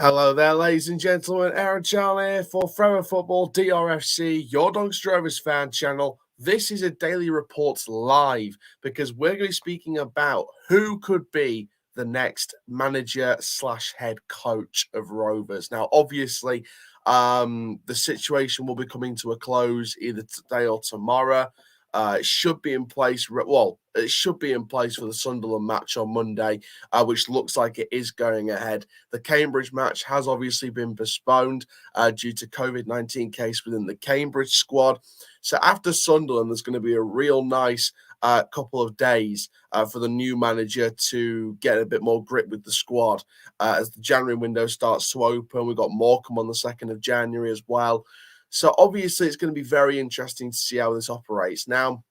Hello there, ladies and gentlemen. Aaron Charles here for Forever Football DRFC, your Doncaster Rovers fan channel. This is a Daily Reports live because we're going to be speaking about who could be the next manager / head coach of Rovers. Now, obviously, the situation will be coming to a close either today or tomorrow. It should be in place. It should be in place for the Sunderland match on Monday, which looks like it is going ahead. The Cambridge match has obviously been postponed due to COVID-19 case within the Cambridge squad. So after Sunderland, there's going to be a real nice couple of days for the new manager to get a bit more grip with the squad as the January window starts to open. We've got Morecambe on the 2nd of January as well. So obviously, it's going to be very interesting to see how this operates. Now,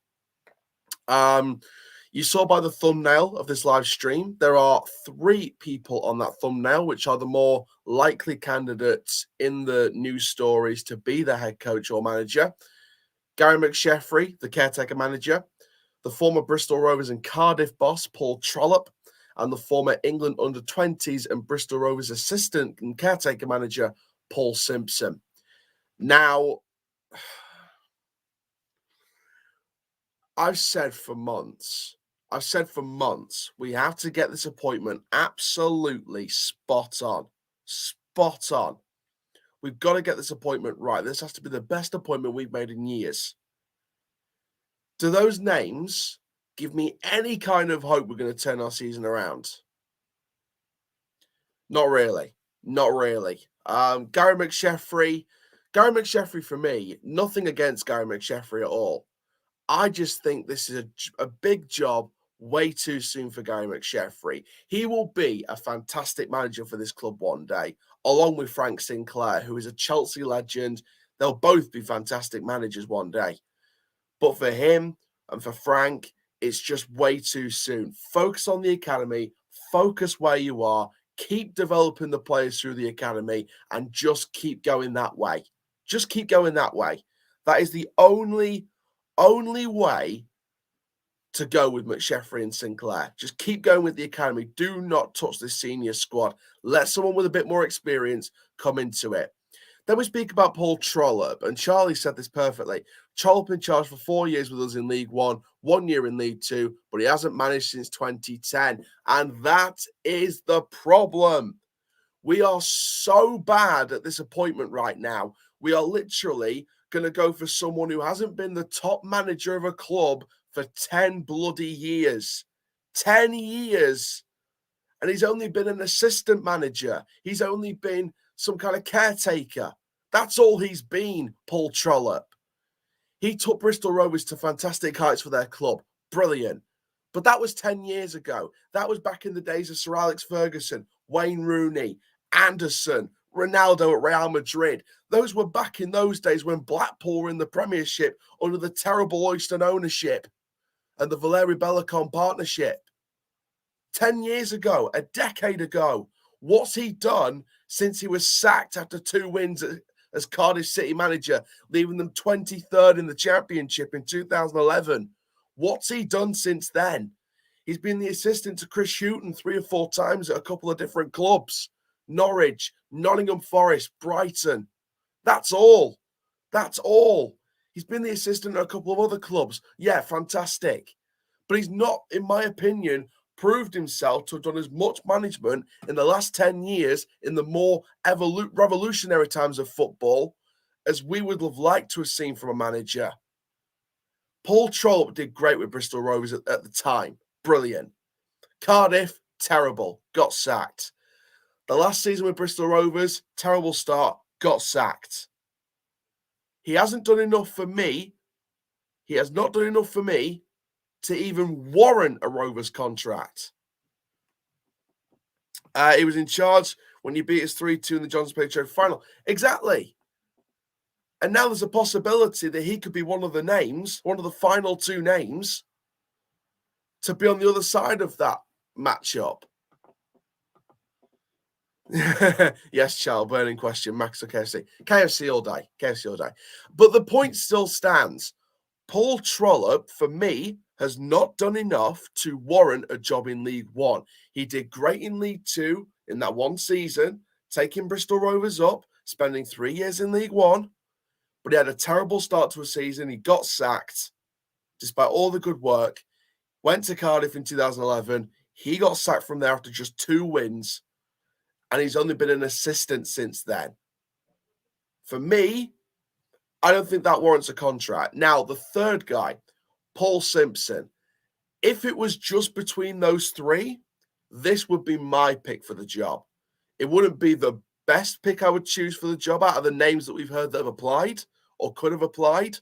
you saw by the thumbnail of this live stream, there are 3 people on that thumbnail, which are the more likely candidates in the news stories to be the head coach or manager. Gary McSheffrey, the caretaker manager, the former Bristol Rovers and Cardiff boss, Paul Trollope, and the former England under-20s and Bristol Rovers assistant and caretaker manager, Paul Simpson. Now, I've said for months, we have to get this appointment absolutely spot on. Spot on. We've got to get this appointment right. This has to be the best appointment we've made in years. Do those names give me any kind of hope we're going to turn our season around? Not really. Not really. Gary McSheffrey for me, nothing against Gary McSheffrey at all. I just think this is a big job way too soon for Gary McSheffrey. He will be a fantastic manager for this club one day, along with Frank Sinclair, who is a Chelsea legend. They'll both be fantastic managers one day. But for him and for Frank, it's just way too soon. Focus on the academy, focus where you are, keep developing the players through the academy, and just keep going that way. Just keep going that way. That is the only way to go with McSheffrey and Sinclair. Just keep going with the academy. Do not touch this senior squad. Let someone with a bit more experience come into it. Then we speak about Paul Trollope, and Charlie said this perfectly. Trollope in charge for 4 years with us in League One, 1 year in League Two, but he hasn't managed since 2010, and that is the problem. We are so bad at this appointment right now. We are literally going to go for someone who hasn't been the top manager of a club for 10 bloody years. 10 years. And he's only been an assistant manager. He's only been some kind of caretaker. That's all he's been, Paul Trollope. He took Bristol Rovers to fantastic heights for their club. Brilliant. But that was 10 years ago. That was back in the days of Sir Alex Ferguson, Wayne Rooney, Anderson, Ronaldo at Real Madrid. Those were back in those days when Blackpool were in the Premiership under the terrible Oyston ownership and the Valeri Bellicon partnership. 10 years ago, a decade ago. What's he done since he was sacked after 2 wins as Cardiff City manager, leaving them 23rd in the Championship in 2011? What's he done since then? He's been the assistant to Chris Hughton 3 or 4 times at a couple of different clubs. Norwich, Nottingham Forest, Brighton. That's all. That's all. He's been the assistant at a couple of other clubs. Yeah, fantastic. But he's not, in my opinion, proved himself to have done as much management in the last 10 years in the more revolutionary times of football as we would have liked to have seen from a manager. Paul Trollope did great with Bristol Rovers at the time. Brilliant. Cardiff, terrible. Got sacked. The last season with Bristol Rovers, terrible start, got sacked. He hasn't done enough for me. He has not done enough for me to even warrant a Rovers contract. He was in charge when you beat us 3-2 in the Johnson Player Trophy final. Exactly. And now there's a possibility that he could be one of the names, one of the final 2 names, to be on the other side of that matchup. Yes, Charles, burning question. Max or KFC? KFC all day. KFC all day. But the point still stands. Paul Trollope, for me, has not done enough to warrant a job in League One. He did great in League Two in that one season, taking Bristol Rovers up, spending 3 years in League One, but he had a terrible start to a season. He got sacked despite all the good work. Went to Cardiff in 2011. He got sacked from there after just 2 wins, and he's only been an assistant since then. For me, I don't think that warrants a contract. Now, the third guy, Paul Simpson. If it was just between those 3, this would be my pick for the job. It wouldn't be the best pick I would choose for the job out of the names that we've heard that have applied or could have applied,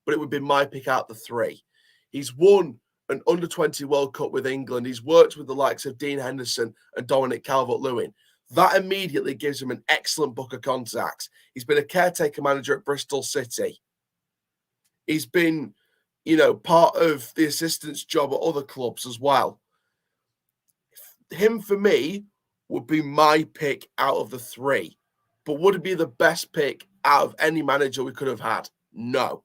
but it would be my pick out of the 3. He's won an under-20 World Cup with England. He's worked with the likes of Dean Henderson and Dominic Calvert-Lewin. That immediately gives him an excellent book of contacts. He's been a caretaker manager at Bristol City. He's been, part of the assistant's job at other clubs as well. Him, for me, would be my pick out of the 3. But would it be the best pick out of any manager we could have had? No.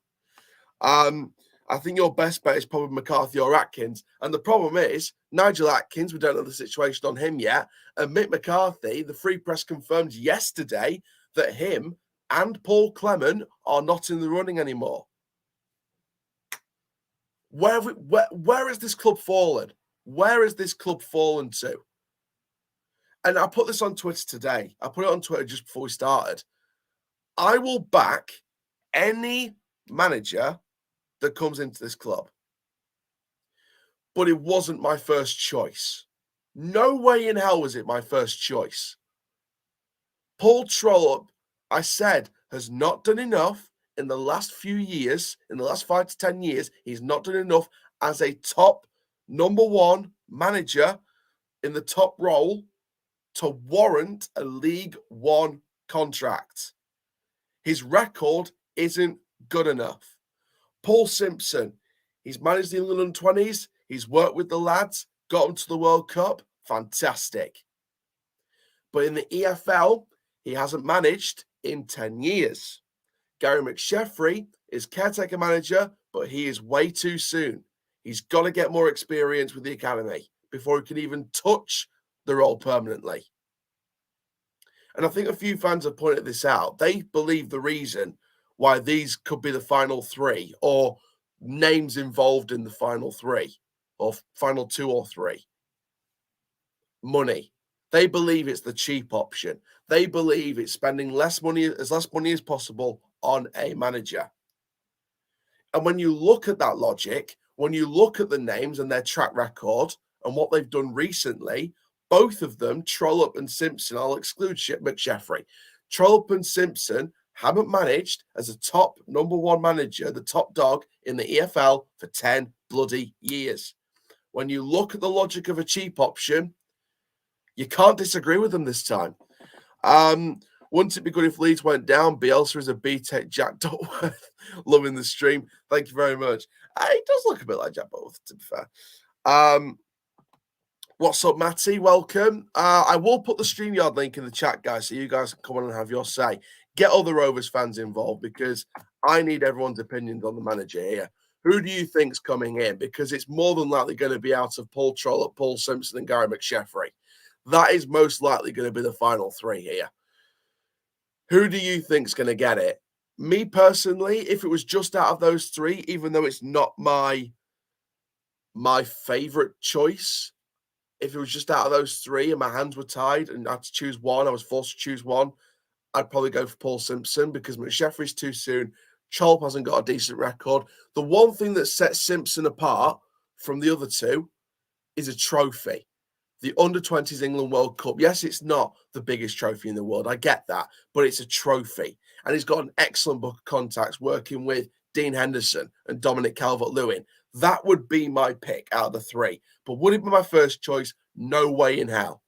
I think your best bet is probably McCarthy or Atkins. And the problem is, Nigel Atkins, we don't know the situation on him yet. And Mick McCarthy, the Free Press confirmed yesterday that him and Paul Clement are not in the running anymore. Where has this club fallen? Where has this club fallen to? And I put this on Twitter today. I put it on Twitter just before we started. I will back any manager that comes into this club. But it wasn't my first choice. No way in hell was it my first choice. Paul Trollope, I said, has not done enough in the last few years, in the last 5 to 10 years. He's not done enough as a top number 1 manager in the top role to warrant a League One contract. His record isn't good enough. Paul Simpson, he's managed the England 20s. He's worked with the lads, got them to the World Cup. Fantastic. But in the EFL, he hasn't managed in 10 years. Gary McSheffrey is caretaker manager, but he is way too soon. He's got to get more experience with the academy before he can even touch the role permanently. And I think a few fans have pointed this out. They believe the reason why these could be the final 3 or names involved in the final 3 or final 2 or 3. Money. They believe it's the cheap option. They believe it's spending less money as possible on a manager. And when you look at that logic, when you look at the names and their track record and what they've done recently, both of them, Trollope and Simpson, I'll exclude McSheffrey. Trollope and Simpson haven't managed as a top number 1 manager, the top dog in the EFL for 10 bloody years. When you look at the logic of a cheap option, you can't disagree with them this time. Wouldn't it be good if Leeds went down? Bielsa is a B-Tech Jack Duckworth. Loving the stream. Thank you very much. He does look a bit like Jack Duckworth, to be fair. What's up, Matty? Welcome. I will put the StreamYard link in the chat, guys, so you guys can come on and have your say. Get other Rovers fans involved because I need everyone's opinions on the manager here. Who do you think's coming in? Because it's more than likely going to be out of Paul Trollope, Paul Simpson, and Gary McSheffrey. That is most likely going to be the final 3 here. Who do you think's going to get it? Me personally, if it was just out of those 3, even though it's not my favorite choice, if it was just out of those 3 and my hands were tied and I had to choose one, I was forced to choose one, I'd probably go for Paul Simpson because McSheffrey's too soon. Trollope hasn't got a decent record. The one thing that sets Simpson apart from the other 2 is a trophy. The Under-20s England World Cup. Yes, it's not the biggest trophy in the world. I get that. But it's a trophy. And he's got an excellent book of contacts working with Dean Henderson and Dominic Calvert-Lewin. That would be my pick out of the 3. But would it be my first choice? No way in hell.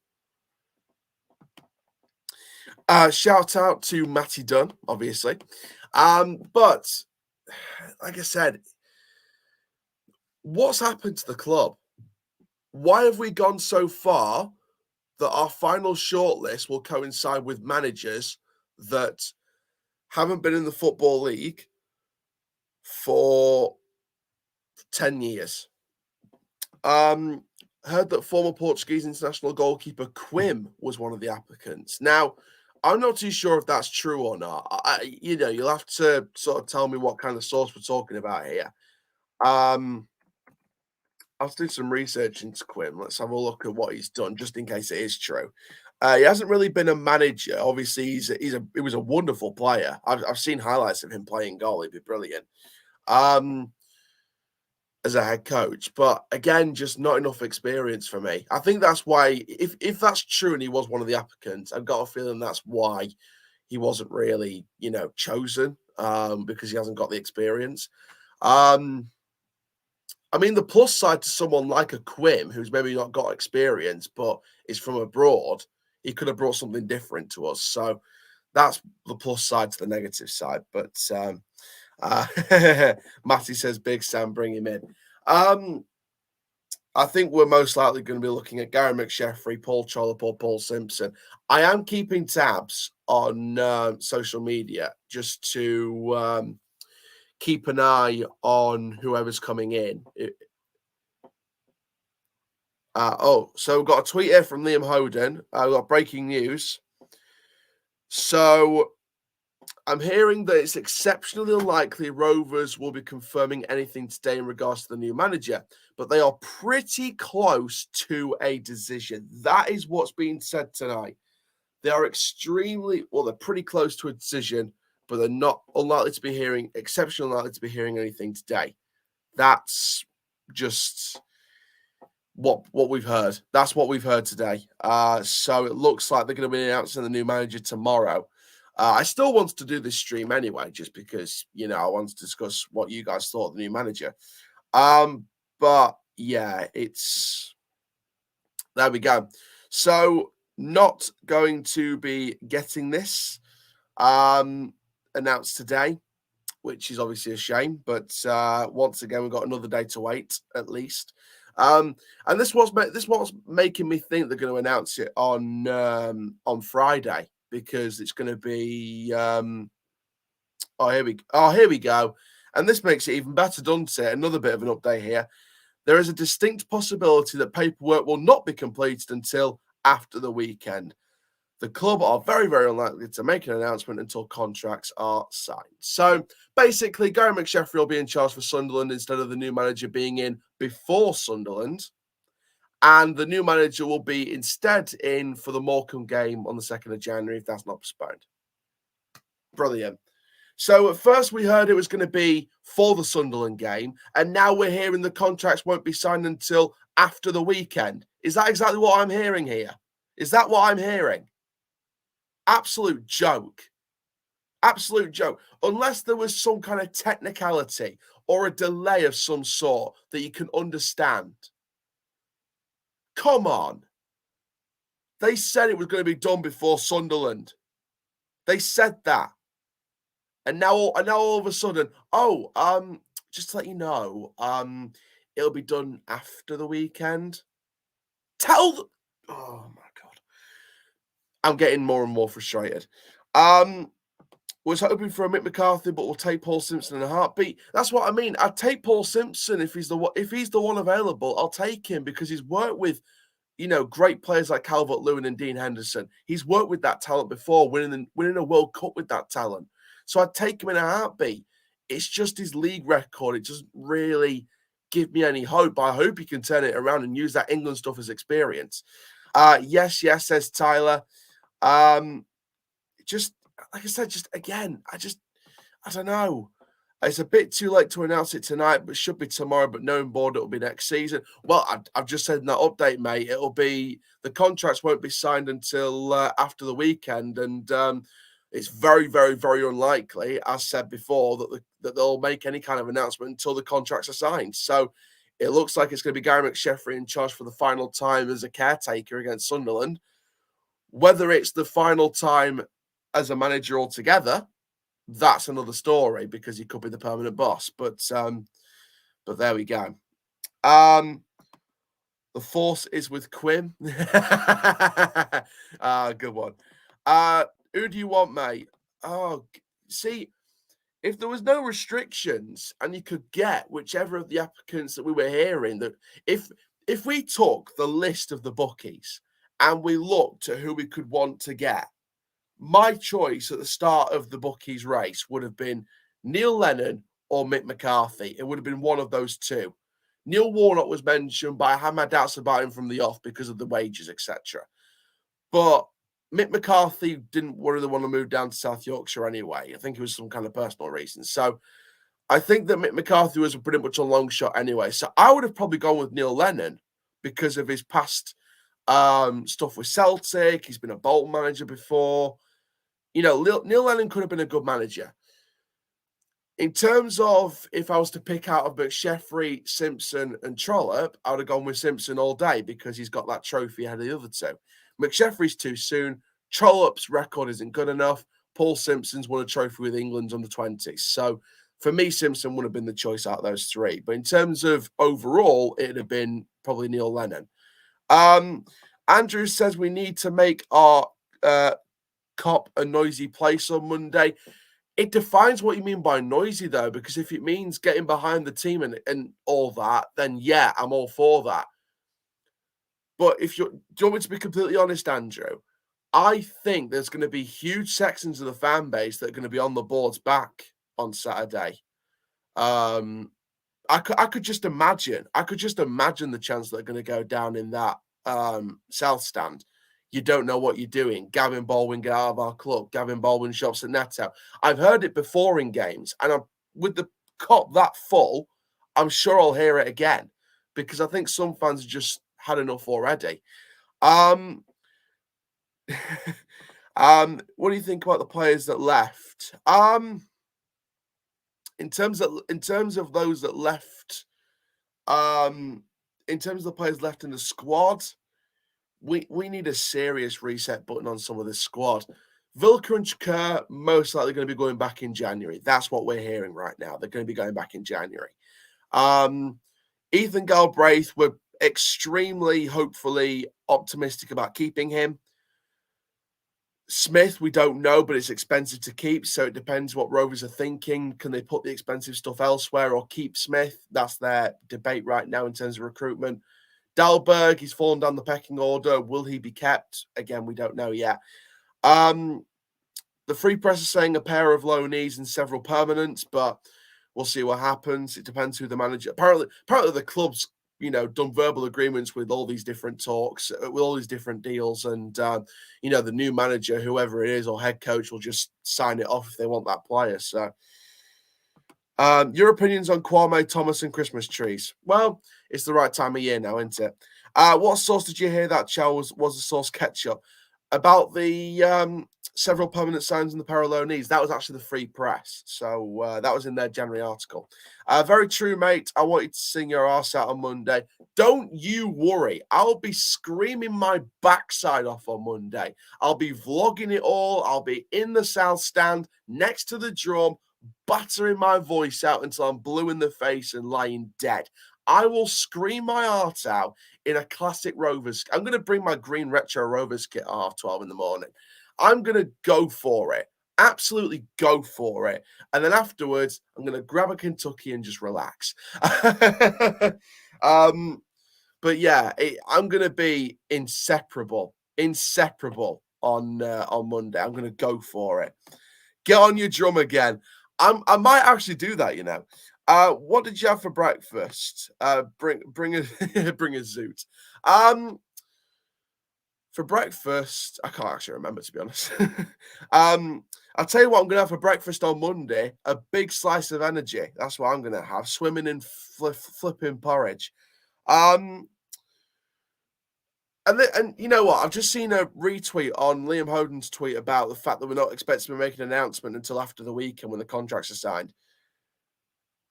Shout out to Matty Dunn, obviously. But, like I said, what's happened to the club? Why have we gone so far that our final shortlist will coincide with managers that haven't been in the Football League for 10 years? heard that former Portuguese international goalkeeper Quim was one of the applicants. Now, I'm not too sure if that's true or not. You'll have to sort of tell me what kind of source we're talking about here. Um, I'll do some research into Quim. Let's have a look at what he's done, just in case it is true. He hasn't really been a manager. Obviously, he was a wonderful player. I've seen highlights of him playing goal. He'd be brilliant. Um, as a head coach, but again, just not enough experience for me. I think that's why, if that's true and he was one of the applicants, I've got a feeling that's why he wasn't really, chosen, because he hasn't got the experience. I mean, the plus side to someone like a Quim, who's maybe not got experience but is from abroad, he could have brought something different to us. So that's the plus side to the negative side. But uh, Matty says, "Big Sam, bring him in." I think we're most likely going to be looking at Gary McSheffrey, Paul Trollope, or Paul Simpson. I am keeping tabs on social media just to keep an eye on whoever's coming in. So we've got a tweet here from Liam Hoden. We've got breaking news. So I'm hearing that it's exceptionally unlikely Rovers will be confirming anything today in regards to the new manager, but they are pretty close to a decision. That is what's being said tonight. They are they're pretty close to a decision, but they're not exceptionally unlikely to be hearing anything today. That's just what we've heard. That's what we've heard today. So it looks like they're going to be announcing the new manager tomorrow. I still want to do this stream anyway, just because, I want to discuss what you guys thought of the new manager. But yeah, there we go. So not going to be getting this announced today, which is obviously a shame. But once again, we've got another day to wait at least. And this was making me think they're going to announce it on Friday, because it's going to be here we go. And this makes it even better, doesn't it? Another bit of an update here. There is a distinct possibility that paperwork will not be completed until after the weekend. The club are very, very unlikely to make an announcement until contracts are signed. So basically, Gary McSheffrey will be in charge for Sunderland instead of the new manager being in before Sunderland. And the new manager will be instead in for the Morecambe game on the 2nd of January, if that's not postponed. Brilliant. So at first we heard it was going to be for the Sunderland game, and now we're hearing the contracts won't be signed until after the weekend. Is that exactly what I'm hearing here? Is that what I'm hearing? Absolute joke. Absolute joke. Unless there was some kind of technicality or a delay of some sort that you can understand. Come on. They said it was going to be done before Sunderland. They said that. And now all of a sudden, just to let you know, it'll be done after the weekend. Tell them. Oh my God. I'm getting more and more frustrated. Was hoping for a Mick McCarthy, but we'll take Paul Simpson in a heartbeat. That's what I mean. I'd take Paul Simpson if he's the one available. I'll take him because he's worked with, great players like Calvert-Lewin and Dean Henderson. He's worked with that talent before, winning a World Cup with that talent. So I'd take him in a heartbeat. It's just his league record. It doesn't really give me any hope. I hope he can turn it around and use that England stuff as experience. Yes, says Tyler. Just like I said, just again, I don't know. It's a bit too late to announce it tonight, but should be tomorrow. But knowing board, it'll be next season. Well, I've just said in that update, mate. It'll be the contracts won't be signed until after the weekend, and it's very, very, very unlikely, as said before, that they'll make any kind of announcement until the contracts are signed. So it looks like it's going to be Gary McSheffrey in charge for the final time as a caretaker against Sunderland. Whether it's the final time as a manager altogether, that's another story, because he could be the permanent boss. But there we go. The force is with Quim. Good one. Who do you want, mate? Oh, see, if there was no restrictions and you could get whichever of the applicants that we were hearing, that if if we took the list of the bookies and we looked at who we could want to get, my choice at the start of the bookies race would have been Neil Lennon or Mick McCarthy. It would have been one of those two. Neil Warnock was mentioned, but I had my doubts about him from the off because of the wages, etc. But Mick McCarthy didn't really want to move down to South Yorkshire anyway. I think it was some kind of personal reason. So I think that Mick McCarthy was pretty much a long shot anyway. So I would have probably gone with Neil Lennon because of his past stuff with Celtic. He's been a Bolton manager before. You know, Neil Lennon could have been a good manager. In terms of if I was to pick out of McSheffrey, Simpson, and Trollope, I would have gone with Simpson all day because he's got that trophy ahead of the other two. McSheffrey's too soon. Trollope's record isn't good enough. Paul Simpson's won a trophy with England's under 20s. So for me, Simpson would have been the choice out of those three. But in terms of overall, it'd have been probably Neil Lennon. Andrew says we need to make our Cop a noisy place on Monday. It defines what you mean by noisy, though, because if it means getting behind the team and all that, then yeah, I'm all for that. But do you want me to be completely honest, Andrew? I think there's going to be huge sections of the fan base that are going to be on the board's back on Saturday. I could just imagine. I could just imagine the chance that they're going to go down in that South stand. You don't know what you're doing. Gavin Baldwin, get out of our club. Gavin Baldwin shops at Neto. I've heard it before in games, and with the Cop that full, I'm sure I'll hear it again because I think some fans have just had enough already. What do you think about the players that left? In terms of those that left, in terms of the players left in the squad, we need a serious reset button on some of this squad. Vilker and Chakir most likely going to be going back in January. That's what we're hearing right now. They're going to be going back in January. Ethan Galbraith, we're extremely, hopefully optimistic about keeping him. Smith, we don't know, but it's expensive to keep, so it depends what Rovers are thinking. Can they put the expensive stuff elsewhere or keep Smith? That's their debate right now in terms of recruitment. Dalberg, he's fallen down the pecking order. Will he be kept? Again, we don't know yet. The Free Press is saying a pair of loanees and several permanents, but we'll see what happens. It depends who the manager. Apparently the club's done verbal agreements with all these different talks, with all these different deals, and the new manager, whoever it is, or head coach, will just sign it off if they want that player. So. Your opinions on Kwame Thomas and Christmas trees? Well, it's the right time of year now, isn't it? What source did you hear that, Chow? Was the source ketchup? About the several permanent signs in the Paralones, that was actually the Free Press. So that was in their January article. Very true, mate. I want you to sing your arse out on Monday. Don't you worry. I'll be screaming my backside off on Monday. I'll be vlogging it all. I'll be in the South Stand next to the drum, battering my voice out until I'm blue in the face and lying dead. I will scream my heart out in a classic Rovers. I'm going to bring my green retro Rovers kit at 12:30 in the morning. I'm going to go for it. Absolutely go for it. And then afterwards, I'm going to grab a Kentucky and just relax. But yeah, I'm going to be inseparable on Monday. I'm going to go for it. Get on your drum again. I might actually do that, What did you have for breakfast? Bring a zoot. For breakfast, I can't actually remember, to be honest. I'll tell you what I'm going to have for breakfast on Monday, a big slice of energy. That's what I'm going to have, swimming in flipping porridge. And you know what? I've just seen a retweet on Liam Hoden's tweet about the fact that we're not expected to be making an announcement until after the weekend when the contracts are signed.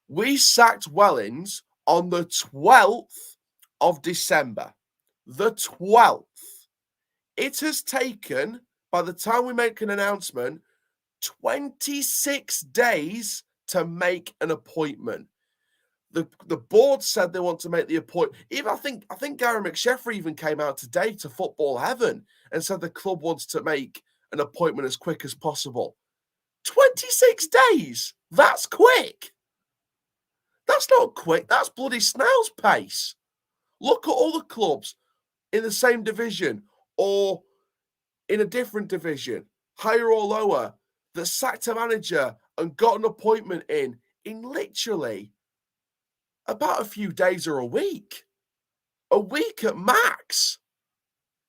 We sacked Wellings on the 12th of December. The 12th. It has taken, by the time we make an announcement, 26 days to make an appointment. The board said they want to make the appointment. Even I think Gary McSheffrey even came out today to Football Heaven and said the club wants to make an appointment as quick as possible. 26 days. That's quick. That's not quick. That's bloody snail's pace. Look at all the clubs in the same division or in a different division, higher or lower, that sacked a manager and got an appointment in literally about a few days or a week. A week at max.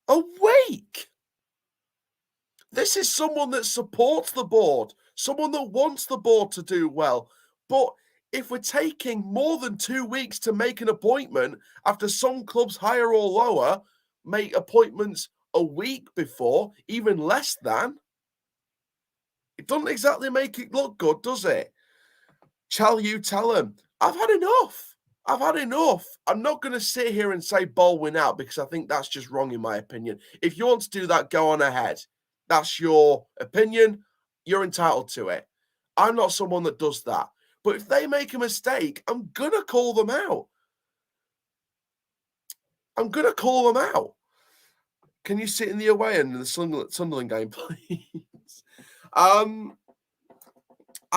A week. This is someone that supports the board, someone that wants the board to do well. But if we're taking more than 2 weeks to make an appointment after some clubs, higher or lower, make appointments a week before, even less than, it doesn't exactly make it look good, does it? Shall you tell him, I've had enough. I've had enough. I'm not going to sit here and say Baldwin out because I think that's just wrong in my opinion. If you want to do that, go on ahead. That's your opinion. You're entitled to it. I'm not someone that does that. But if they make a mistake, I'm going to call them out. I'm going to call them out. Can you sit in the away end of the Sunderland game, please? I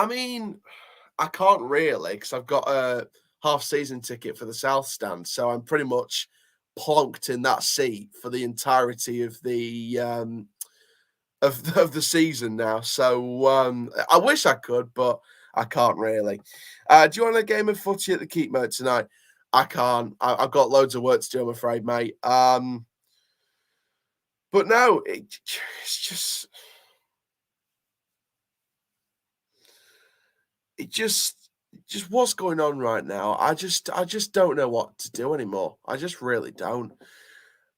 mean, I can't really because I've got a half-season ticket for the South Stand, so I'm pretty much plonked in that seat for the entirety of the of the season now. So I wish I could, but I can't really. Do you want a game of footy at the Keep Mode tonight? I can't. I've got loads of work to do, I'm afraid, mate. But no, it's just what's going on right now. I just don't know what to do anymore. I just really don't.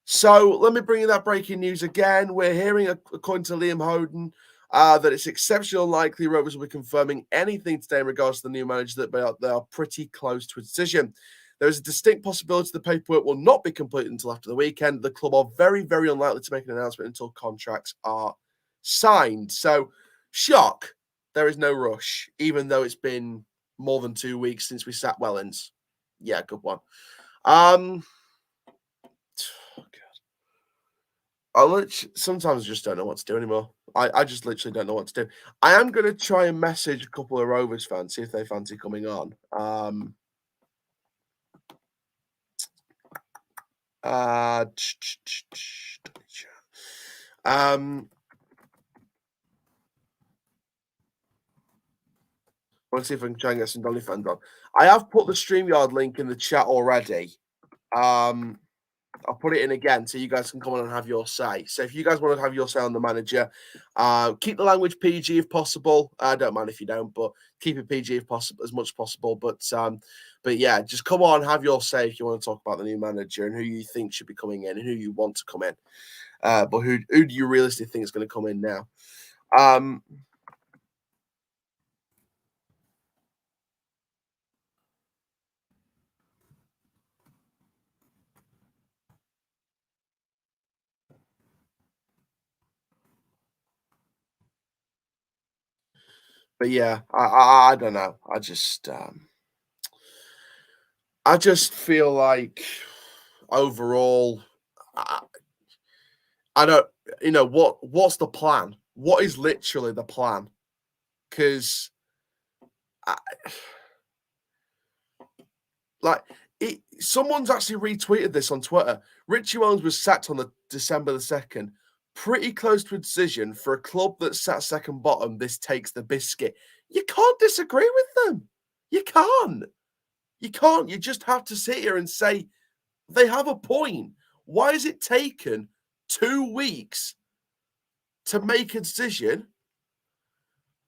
So let me bring you that breaking news again. We're hearing, according to Liam Hoden, that it's exceptionally unlikely Rovers will be confirming anything today in regards to the new manager, that they are pretty close to a decision. There is a distinct possibility the paperwork will not be completed until after the weekend. The club are very, very unlikely to make an announcement until contracts are signed. So, shock, there is no rush, even though it's been more than 2 weeks since we sat Wellens. Yeah, good one. Sometimes I just don't know what to do anymore. I just literally don't know what to do. I am going to try and message a couple of Rovers fans, see if they fancy coming on. I want to see if I can try and get some Donny fans on. I have put the StreamYard link in the chat already. I'll put it in again so you guys can come on and have your say. So if you guys want to have your say on the manager, keep the language PG if possible. I don't mind if you don't, but keep it PG if possible, as much as possible. But yeah, just come on, have your say if you want to talk about the new manager and who you think should be coming in and who you want to come in. But who do you realistically think is going to come in now? But yeah, I don't know. I just feel like overall, I don't. What's the plan? What is literally the plan? Because someone's actually retweeted this on Twitter. Richie Owens was sacked on the December the 2nd. Pretty close to a decision for a club that sat second bottom. This takes the biscuit. You can't disagree with them. You can't. You can't. You just have to sit here and say they have a point. Why has it taken 2 weeks to make a decision?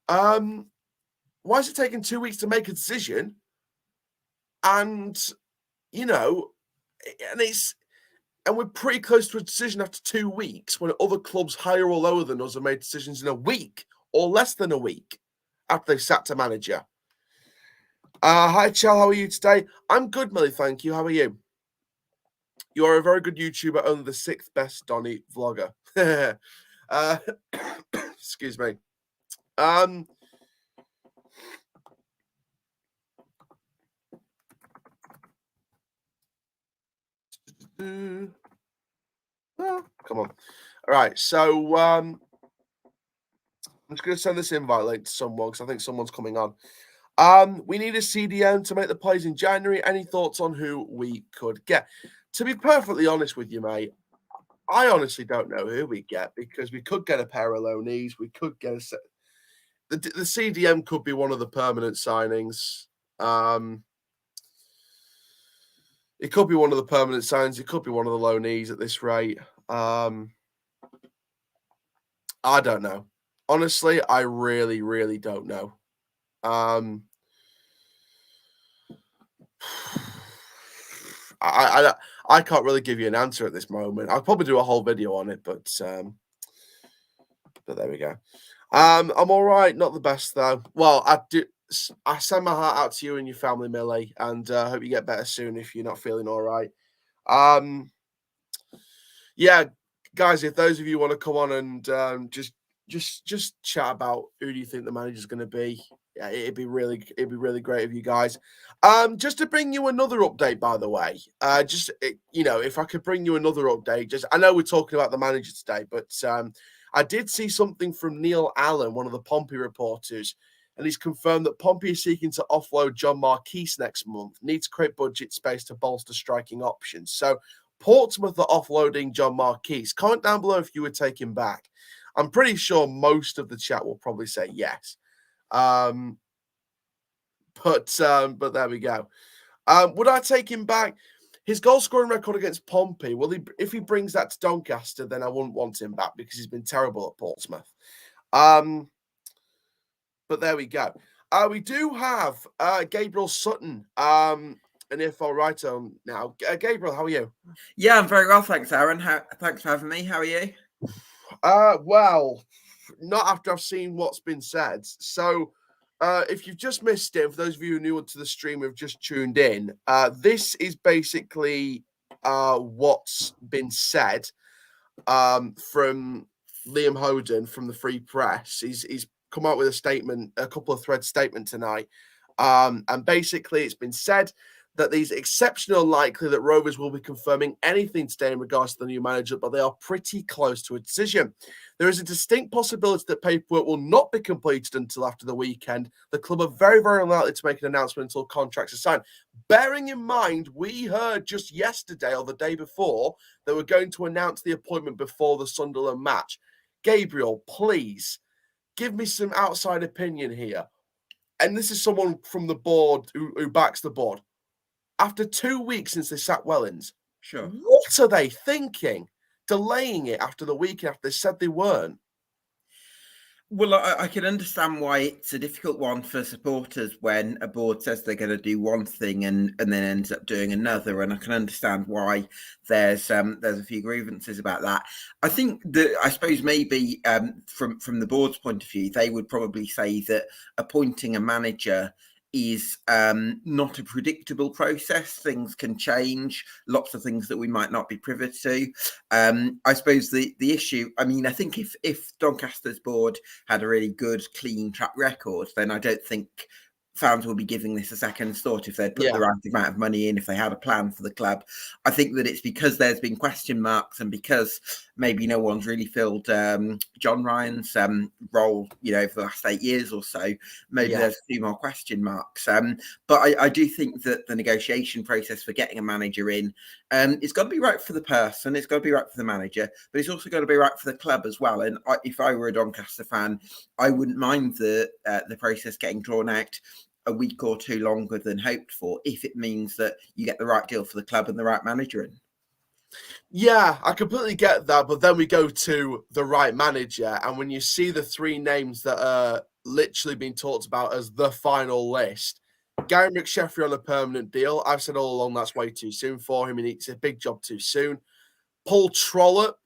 Why has it taken 2 weeks to make a decision? And and we're pretty close to a decision after 2 weeks when other clubs higher or lower than us have made decisions in a week or less than a week after they've sacked a manager. Hi, Chell. How are you today? I'm good, Millie. Thank you. How are you? You are a very good YouTuber, only the 6th best Donny vlogger. Excuse me. Come on. All right, so I'm just going to send this invite link to someone because I think someone's coming on. We need a CDM to make the plays in January. Any thoughts on who we could get? To be perfectly honest with you, mate, I honestly don't know who we get, because we could get a pair of loanees. We could get the CDM could be one of the permanent signings. It could be one of the permanent signings. It could be one of the loanees at this rate. I don't know. Honestly, I really, really don't know. I can't really give you an answer at this moment. I'll probably do a whole video on it, but there we go. I'm all right. Not the best though. Well, I send my heart out to you and your family, Millie, and hope you get better soon if you're not feeling all right. Yeah, guys, if those of you want to come on and just chat about who do you think the manager's going to be, yeah, it'd be really great of you guys. Just to bring you another update, by the way, if I could bring you another update, I know we're talking about the manager today, but I did see something from Neil Allen, one of the Pompey reporters, and he's confirmed that Pompey is seeking to offload John Marquise next month, needs to create budget space to bolster striking options. So Portsmouth are offloading John Marquise. Comment down below if you would take him back. I'm pretty sure most of the chat will probably say yes. But there we go. Would I take him back? His goal scoring record against Pompey, if he brings that to Doncaster, then I wouldn't want him back because he's been terrible at Portsmouth. But there we go. We do have Gabriel Sutton, an info writer now. Gabriel, how are you? Yeah, I'm very well, thanks, Aaron. Thanks for having me. How are you? Well, not after I've seen what's been said. So, if you've just missed it, for those of you who are new to the stream who've just tuned in, this is basically what's been said from Liam Hoden from the Free Press. He's come out with a statement, a couple of thread statement tonight, and basically it's been said that it's exceptionally unlikely that Rovers will be confirming anything today in regards to the new manager, but they are pretty close to a decision. There is a distinct possibility that paperwork will not be completed until after the weekend. The club are very, very unlikely to make an announcement until contracts are signed. Bearing in mind, we heard just yesterday or the day before that we're going to announce the appointment before the Sunderland match. Gabriel, please give me some outside opinion here. And this is someone from the board who backs the board. After 2 weeks since they sacked Wellens, sure, what are they thinking? Delaying it after the weekend after they said they weren't. Well, I can understand why it's a difficult one for supporters when a board says they're going to do one thing and then ends up doing another, and I can understand why there's a few grievances about that. I think that I suppose maybe from the board's point of view, they would probably say that appointing a manager is not a predictable process. Things can change, lots of things that we might not be privy to. I suppose the issue, I mean, I think if Doncaster's board had a really good, clean track record, then I don't think fans will be giving this a second thought if they'd put the right amount of money in, if they had a plan for the club. I think that it's because there's been question marks and because maybe no one's really filled John Ryan's role, over the last 8 years or so. Maybe there's a few more question marks. But I do think that the negotiation process for getting a manager in, it's got to be right for the person, it's got to be right for the manager, but it's also got to be right for the club as well. And if I were a Doncaster fan, I wouldn't mind the process getting drawn out a week or two longer than hoped for, if it means that you get the right deal for the club and the right manager in. Yeah, I completely get that, but then we go to the right manager, and when you see the three names that are literally being talked about as the final list, Gary McSheffrey on a permanent deal, I've said all along that's way too soon for him, and it's a big job too soon. Paul Trollope,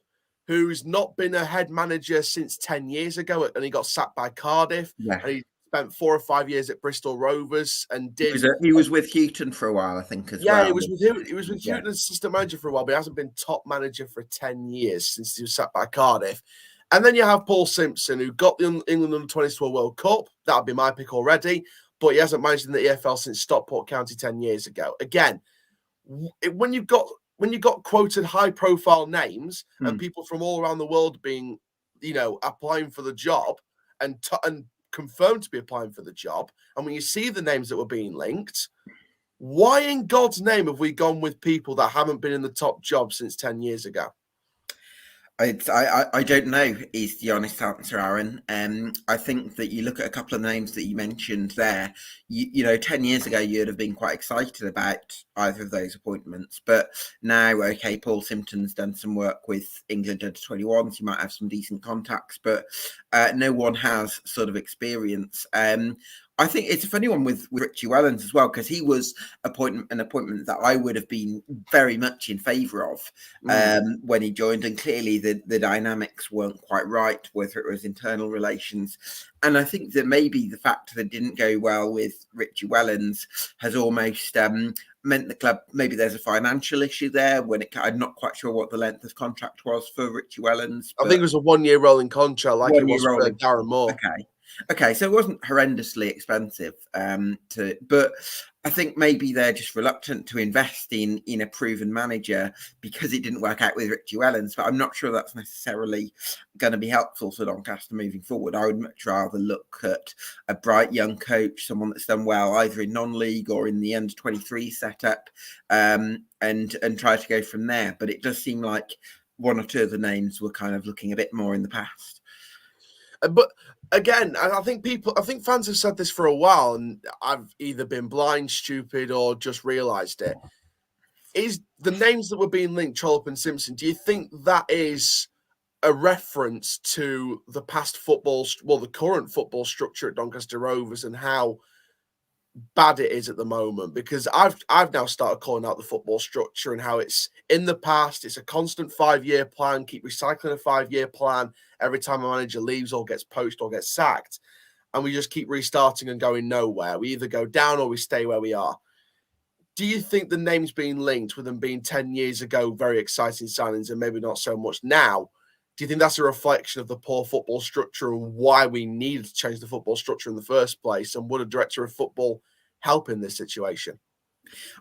who's not been a head manager since 10 years ago, and he got sacked by Cardiff, and he spent 4 or 5 years at Bristol Rovers and he was with Houghton for a while, I think, as well. Yeah, he was with Houghton as assistant manager for a while, but he hasn't been top manager for 10 years since he was sacked by Cardiff. And then you have Paul Simpson, who got the England under-20s to a World Cup. That would be my pick already, but he hasn't managed in the EFL since Stockport County 10 years ago. Again, when you've got quoted high-profile names and people from all around the world being, applying for the job and confirmed to be applying for the job, and when you see the names that were being linked, Why in God's name have we gone with people that haven't been in the top job since 10 years ago? I don't know is the honest answer, Aaron. I think that you look at a couple of names that you mentioned there. You know, 10 years ago you'd have been quite excited about either of those appointments, but now, okay, Paul Simpson's done some work with England under 21s. You might have some decent contacts, but no one has sort of experience. I think it's a funny one with Richie Wellens as well, because he was an appointment that I would have been very much in favour of when he joined, and clearly the dynamics weren't quite right, whether it was internal relations. And I think that maybe the fact that it didn't go well with Richie Wellens has almost meant the club, maybe there's a financial issue there. I'm not quite sure what the length of contract was for Richie Wellens. I think it was a 1-year rolling contract, like it was for Darren Moore. Okay, so it wasn't horrendously expensive, but I think maybe they're just reluctant to invest in a proven manager because it didn't work out with Richie Wellens. But I'm not sure that's necessarily going to be helpful for Doncaster moving forward. I would much rather look at a bright young coach, someone that's done well either in non-league or in the under-23 setup, and try to go from there. But it does seem like one or two of the names were kind of looking a bit more in the past. But again, I think fans have said this for a while, and I've either been blind, stupid, or just realised it. Is the names that were being linked, Trollope and Simpson, do you think that is a reference to the past football, the current football structure at Doncaster Rovers and how bad it is at the moment? Because I've now started calling out the football structure and how it's in the past, it's a constant 5-year plan, keep recycling a 5-year plan every time a manager leaves or gets poached or gets sacked, and we just keep restarting and going nowhere. We either go down or we stay where we are. Do you think the names being linked with them being 10 years ago very exciting signings and maybe not so much now, do you think that's a reflection of the poor football structure and why we needed to change the football structure in the first place? And would a director of football help in this situation?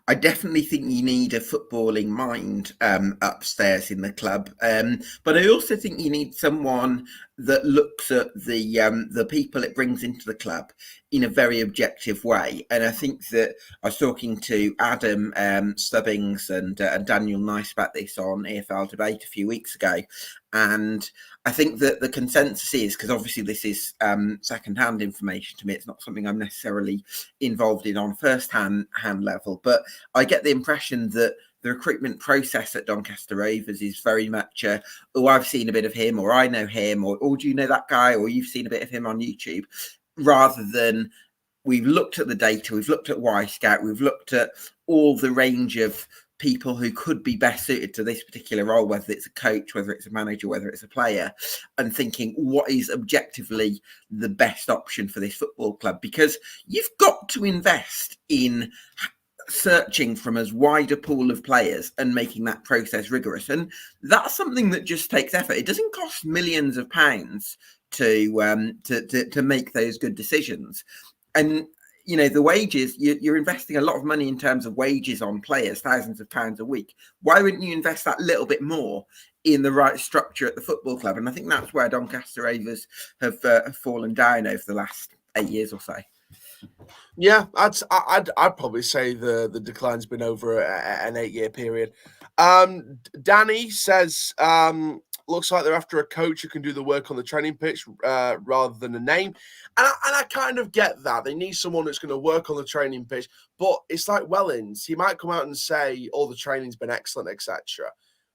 I definitely think you need a footballing mind upstairs in the club, but I also think you need someone that looks at the people it brings into the club in a very objective way. And I think that I was talking to Adam Stubbings and Daniel Nice about this on EFL Debate a few weeks ago, and I think that the consensus is, because obviously this is second-hand information to me, it's not something I'm necessarily involved in on first-hand level, but I get the impression that the recruitment process at Doncaster Rovers is very much, I've seen a bit of him, or I know him, or do you know that guy, or you've seen a bit of him on YouTube, rather than we've looked at the data, we've looked at Y-Scout, we've looked at all the range of people who could be best suited to this particular role, whether it's a coach, whether it's a manager, whether it's a player, and thinking what is objectively the best option for this football club. Because you've got to invest in searching from as wide a pool of players and making that process rigorous. And that's something that just takes effort. It doesn't cost millions of pounds to make those good decisions. And you know, the wages, you're investing a lot of money in terms of wages on players, thousands of pounds a week. Why wouldn't you invest that little bit more in the right structure at the football club? And I think that's where Doncaster Rovers have fallen down over the last 8 years or so. Yeah, I'd probably say the decline's been over an 8-year period. Danny says, looks like they're after a coach who can do the work on the training pitch rather than a name. And I kind of get that. They need someone that's going to work on the training pitch. But it's like Wellens. He might come out and say, oh, the training's been excellent, etc.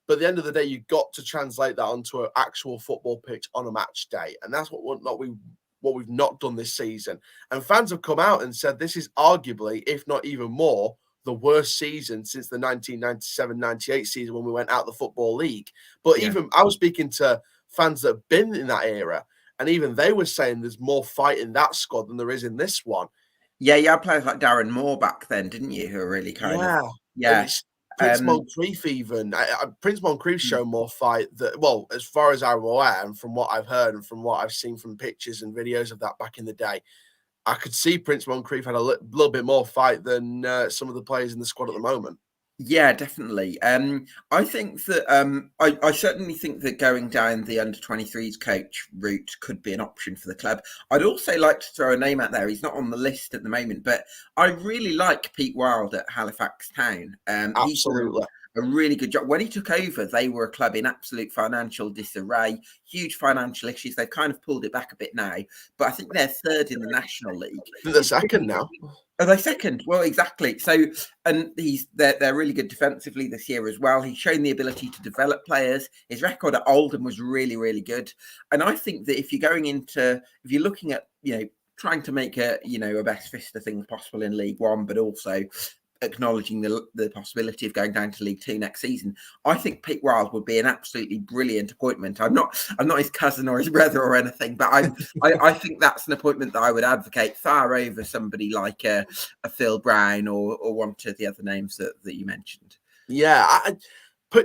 But at the end of the day, you've got to translate that onto an actual football pitch on a match day. And that's what we've not done this season. And fans have come out and said this is arguably, if not even more, the worst season since the 1997-98 season when we went out the Football League. But even I was speaking to fans that have been in that era, and even they were saying there's more fight in that squad than there is in this one. Yeah, you had players like Darren Moore back then, didn't you? Who were really kind of... Yeah. Prince Moncrief even. Prince Moncrief's shown more fight well, as far as I'm aware, and from what I've heard and from what I've seen from pictures and videos of that back in the day, I could see Prince Moncrief had a little bit more fight than some of the players in the squad at the moment. Yeah, definitely. I think that I certainly think that going down the under-23s coach route could be an option for the club. I'd also like to throw a name out there. He's not on the list at the moment, but I really like Pete Wild at Halifax Town. He's done Absolutely. a really good job. When he took over, they were a club in absolute financial disarray, huge financial issues. They've kind of pulled it back a bit now, but I think they're third in the National League. The It's second now. Are they second? Well, exactly. So, and they're really good defensively this year as well. He's shown the ability to develop players. His record at Oldham was really, really good. And I think that if you're looking at, trying to make a best fist of things possible in League One, but also acknowledging the possibility of going down to League Two next season, I think Pete Wild would be an absolutely brilliant appointment. I'm not his cousin or his brother or anything, but I think that's an appointment that I would advocate far over somebody like a Phil Brown or one of the other names that you mentioned. Yeah,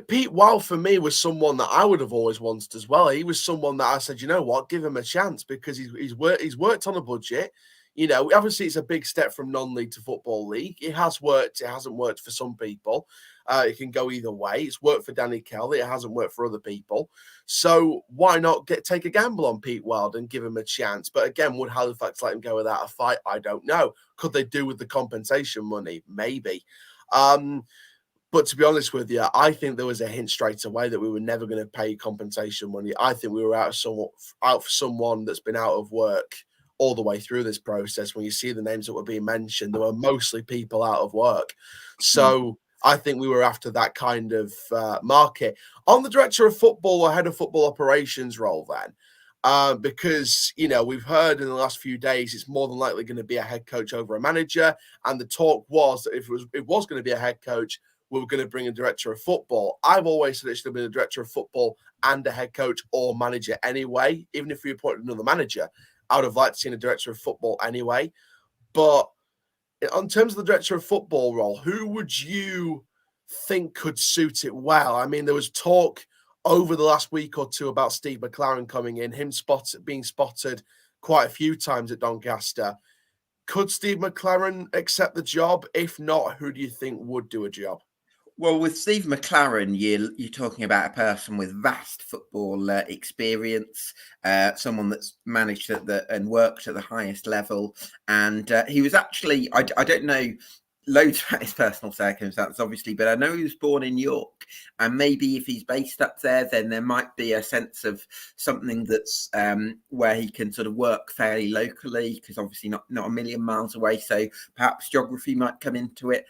Pete Wild for me was someone that I would have always wanted as well. He was someone that I said, you know what, give him a chance because he's worked on a budget. Obviously it's a big step from non-league to football league. It has worked. It hasn't worked for some people. It can go either way. It's worked for Danny Kelly. It hasn't worked for other people. So why not take a gamble on Pete Wild and give him a chance? But again, would Halifax let him go without a fight? I don't know. Could they do with the compensation money? Maybe. But to be honest with you, I think there was a hint straight away that we were never going to pay compensation money. I think we were out for someone that's been out of work all the way through this process. When you see the names that were being mentioned, there were mostly people out of work. So I think we were after that kind of market. On the director of football or head of football operations role then, because, we've heard in the last few days it's more than likely going to be a head coach over a manager. And the talk was that if it was going to be a head coach, we were going to bring a director of football. I've always said it should have been a director of football and a head coach or manager anyway. Even if we appointed another manager, I would have liked to see a director of football anyway. But in terms of the director of football role, who would you think could suit it well? I mean, there was talk over the last week or two about Steve McLaren coming in, being spotted quite a few times at Doncaster. Could Steve McLaren accept the job? If not, who do you think would do a job? Well, with Steve McLaren, you're talking about a person with vast football experience, someone that's managed and worked at the highest level. And he was actually, I don't know loads about his personal circumstances, obviously, but I know he was born in York. And maybe if he's based up there, then there might be a sense of something that's where he can sort of work fairly locally, because obviously not a million miles away. So perhaps geography might come into it.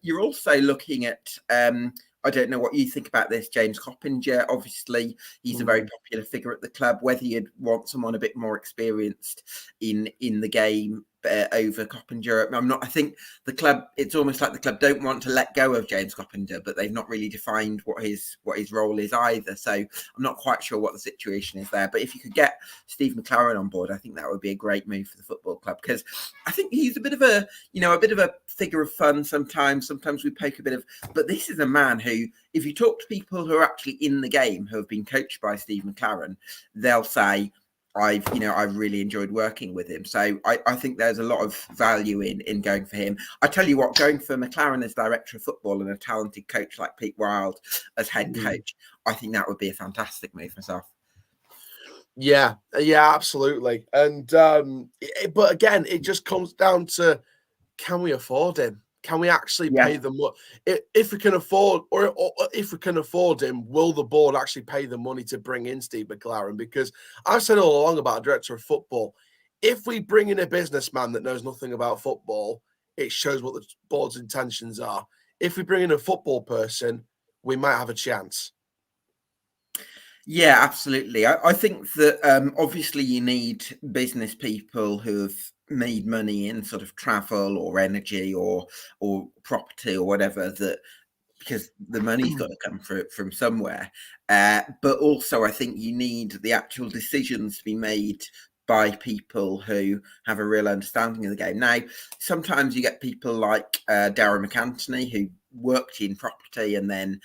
You're also looking at I don't know what you think about this, James Coppinger. Obviously, he's a very popular figure at the club. Whether you'd want someone a bit more experienced in the game over Coppinger, I think the club. It's almost like the club don't want to let go of James Coppinger, but they've not really defined what his role is either. So I'm not quite sure what the situation is there. But if you could get Steve McLaren on board, I think that would be a great move for the football club, because I think he's a bit of a figure of fun sometimes. Sometimes we poke a bit of, but this is a man who, if you talk to people who are actually in the game who have been coached by Steve McLaren, they'll say, I've really enjoyed working with him. So I think there's a lot of value in going for him. I tell you what, going for McLaren as director of football and a talented coach like Pete Wild as head coach, I think that would be a fantastic move myself. Yeah, absolutely. And but again, it just comes down to, can we afford him? Can we actually pay them? If we can afford, or if we can afford him, will the board actually pay the money to bring in Steve McLaren? Because I've said all along about a director of football, if we bring in a businessman that knows nothing about football, it shows what the board's intentions are. If we bring in a football person, we might have a chance. Yeah, absolutely. I think that obviously you need business people who have made money in sort of travel or energy or property or whatever, that because the money's got to come from somewhere. But also I think you need the actual decisions to be made by people who have a real understanding of the game. Now, sometimes you get people like Darragh McAntony, who worked in property and then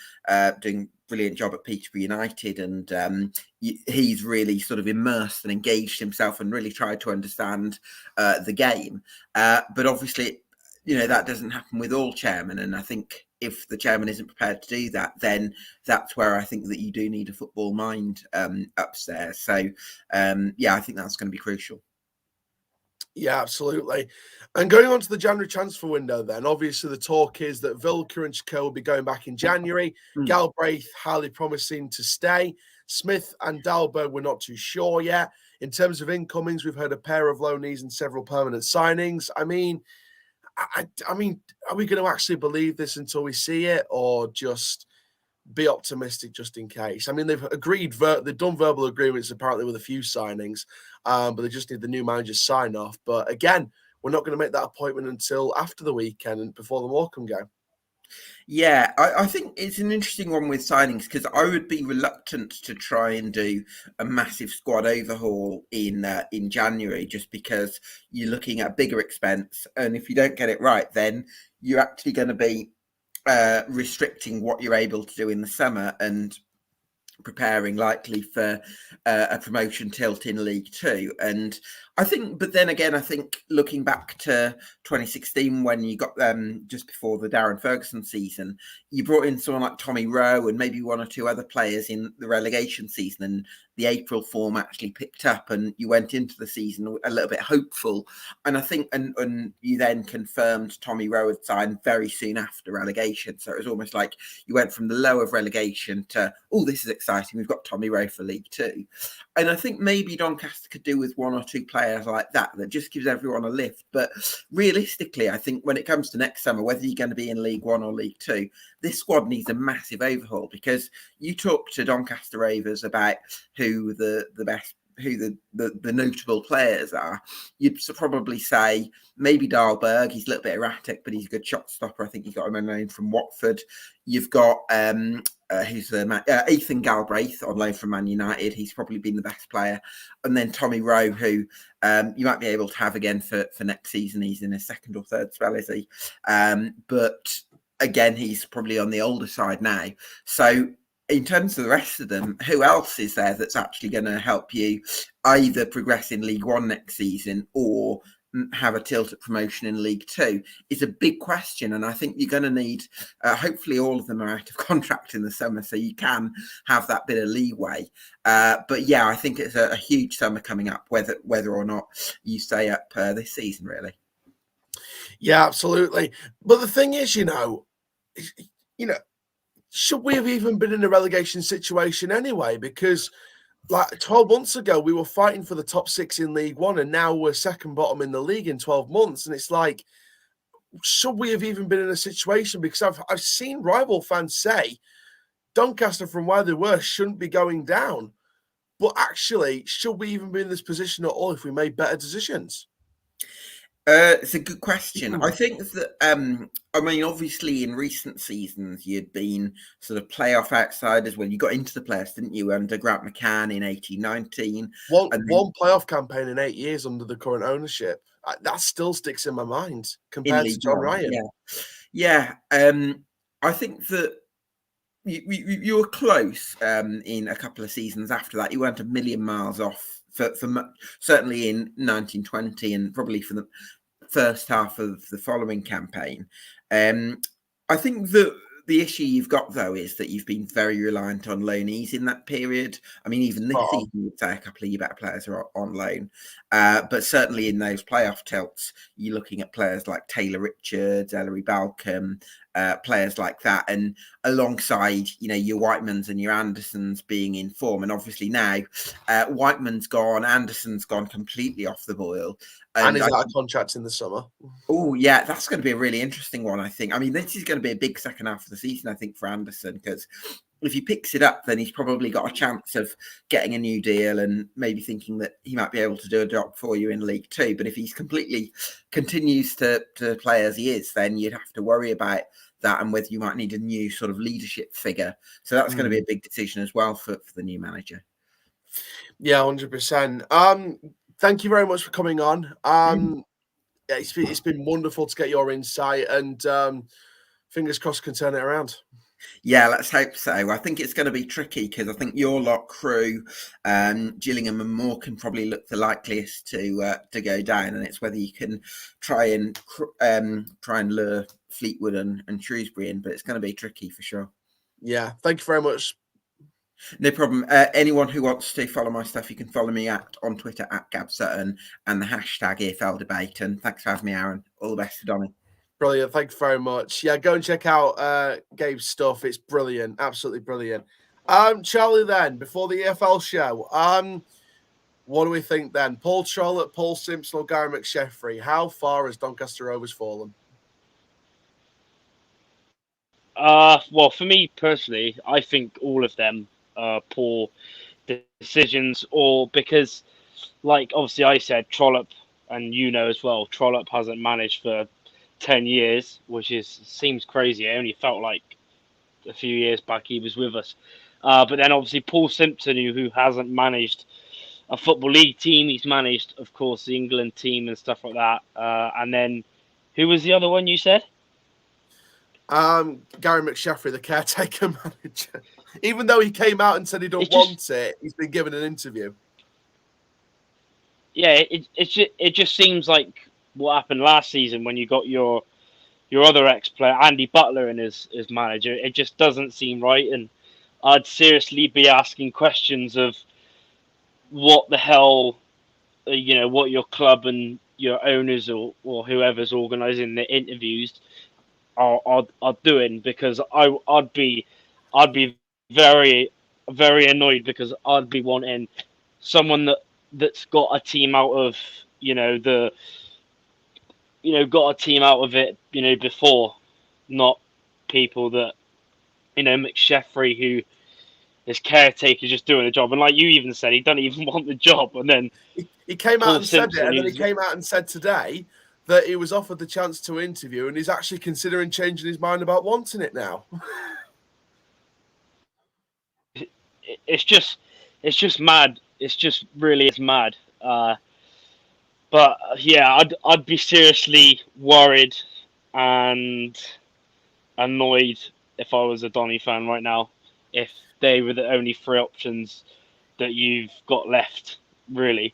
doing brilliant job at Peterborough United, and he's really sort of immersed and engaged himself and really tried to understand the game. But obviously, that doesn't happen with all chairmen, and I think if the chairman isn't prepared to do that, then that's where I think that you do need a football mind upstairs. So, I think that's going to be crucial. Yeah, absolutely. And going on to the January transfer window, then obviously the talk is that Vilker and Chako will be going back in January. Galbraith, highly promising to stay. Smith and Dalberg, we're not too sure yet. In terms of incomings, we've heard a pair of loanees and several permanent signings. I mean, are we going to actually believe this until we see it, or just be optimistic just in case? I mean, they've done verbal agreements apparently with a few signings, but they just need the new manager's sign off. But again, we're not going to make that appointment until after the weekend and before the Morecambe game. Yeah, I think it's an interesting one with signings, because I would be reluctant to try and do a massive squad overhaul in January, just because you're looking at a bigger expense, and if you don't get it right, then you're actually going to be restricting what you're able to do in the summer and preparing likely for a promotion tilt in League Two. And I think, but then again, I think looking back to 2016, when you got them just before the Darren Ferguson season, you brought in someone like Tommy Rowe and maybe one or two other players in the relegation season, and the April form actually picked up, and you went into the season a little bit hopeful. And I think, and you then confirmed Tommy Rowe had signed very soon after relegation. So it was almost like you went from the low of relegation to, oh, this is exciting, we've got Tommy Rowe for League Two. And I think maybe Doncaster could do with one or two players like that just gives everyone a lift. But realistically, I think when it comes to next summer, whether you're going to be in League One or League Two, this squad needs a massive overhaul, because you talk to Doncaster Rovers about who the notable players are, you'd probably say maybe Dahlberg. He's a little bit erratic, but he's a good shot stopper. I think he got him on loan from Watford. You've got Ethan Galbraith on loan from Man United. He's probably been the best player. And then Tommy Rowe, who you might be able to have again for next season. He's in his second or third spell, is he? But again, he's probably on the older side now. So in terms of the rest of them, who else is there that's actually going to help you either progress in League One next season or have a tilt at promotion in League Two is a big question. And I think you're going to need, hopefully all of them are out of contract in the summer, so you can have that bit of leeway. But yeah, I think it's a huge summer coming up, whether or not you stay up this season, really. Yeah, absolutely. But the thing is, should we have even been in a relegation situation anyway? Because like 12 months ago, we were fighting for the top 6 in League One, and now we're second bottom in the league in 12 months. And it's like, should we have even been in a situation? Because I've seen rival fans say Doncaster, from where they were, shouldn't be going down. But actually, should we even be in this position at all if we made better decisions? It's a good question. I think that, obviously in recent seasons, you'd been sort of playoff outsiders when you got into the playoffs, didn't you, under Grant McCann in 18-19. One playoff campaign in 8 years under the current ownership. That still sticks in my mind compared to John Ryan. Yeah. I think that you were close in a couple of seasons after that. You weren't a million miles off. For certainly in 1920 and probably for the first half of the following campaign. I think that the issue you've got, though, is that you've been very reliant on loanees in that period. I mean, even this season, you'd say a couple of your better players are on loan. But certainly in those playoff tilts, you're looking at players like Taylor Richards, Ellery Balcom, players like that, and alongside your Whitemans and your Andersons being in form. And obviously now Whiteman's gone, Anderson's gone completely off the boil, and he's out of contract in the summer. Oh yeah, that's going to be a really interesting one, I think. I mean, this is going to be a big second half of the season, I think, for Anderson, because if he picks it up, then he's probably got a chance of getting a new deal and maybe thinking that he might be able to do a job for you in League Two. But if he's completely continues to play as he is, then you'd have to worry about that and whether you might need a new sort of leadership figure. So that's going to be a big decision as well for the new manager. Yeah, 100%. Thank you very much for coming on. It's been wonderful to get your insight, and fingers crossed can turn it around. Yeah, let's hope so. I think it's going to be tricky because I think your lot crew, Gillingham and Morecambe probably look the likeliest to go down, and it's whether you can try and lure Fleetwood and Shrewsbury in, but it's going to be tricky for sure. Yeah, thank you very much. No problem. Anyone who wants to follow my stuff, you can follow me on Twitter at Gab Sutton and the hashtag EFL Debate. And thanks for having me, Aaron. All the best to Donny. Brilliant. Thanks very much. Yeah, go and check out Gabe's stuff. It's brilliant. Absolutely brilliant. Charlie, then, before the EFL show, what do we think then? Paul Trollope, Paul Simpson, or Gary McSheffrey? How far has Doncaster Rovers fallen? Well, for me personally, I think all of them are poor decisions, or because, like, obviously I said Trollope, and you know as well, Trollope hasn't managed for 10 years, which seems crazy. It only felt like a few years back he was with us. But then obviously Paul Simpson, who hasn't managed a Football League team, he's managed, of course, the England team and stuff like that. And then, who was the other one you said? Gary McSheffrey, the caretaker manager. Even though he came out and said he don't want it, he's been given an interview. Yeah, it just seems like what happened last season when you got your other ex-player, Andy Butler, in as manager. It just doesn't seem right, and I'd seriously be asking questions of what the hell, what your club and your owners or whoever's organising the interviews are doing, because I'd be very, very annoyed, because I'd be wanting someone that's got a team out of got a team out of it before, not people that McSheffrey, who is caretaker, just doing a job. And like you even said, he doesn't even want the job. And then he came out and said it, and then he came out and said today that he was offered the chance to interview, and he's actually considering changing his mind about wanting it now. It's just mad. It's just really is mad. But yeah, I'd be seriously worried and annoyed if I was a Donny fan right now, if they were the only three options that you've got left, really.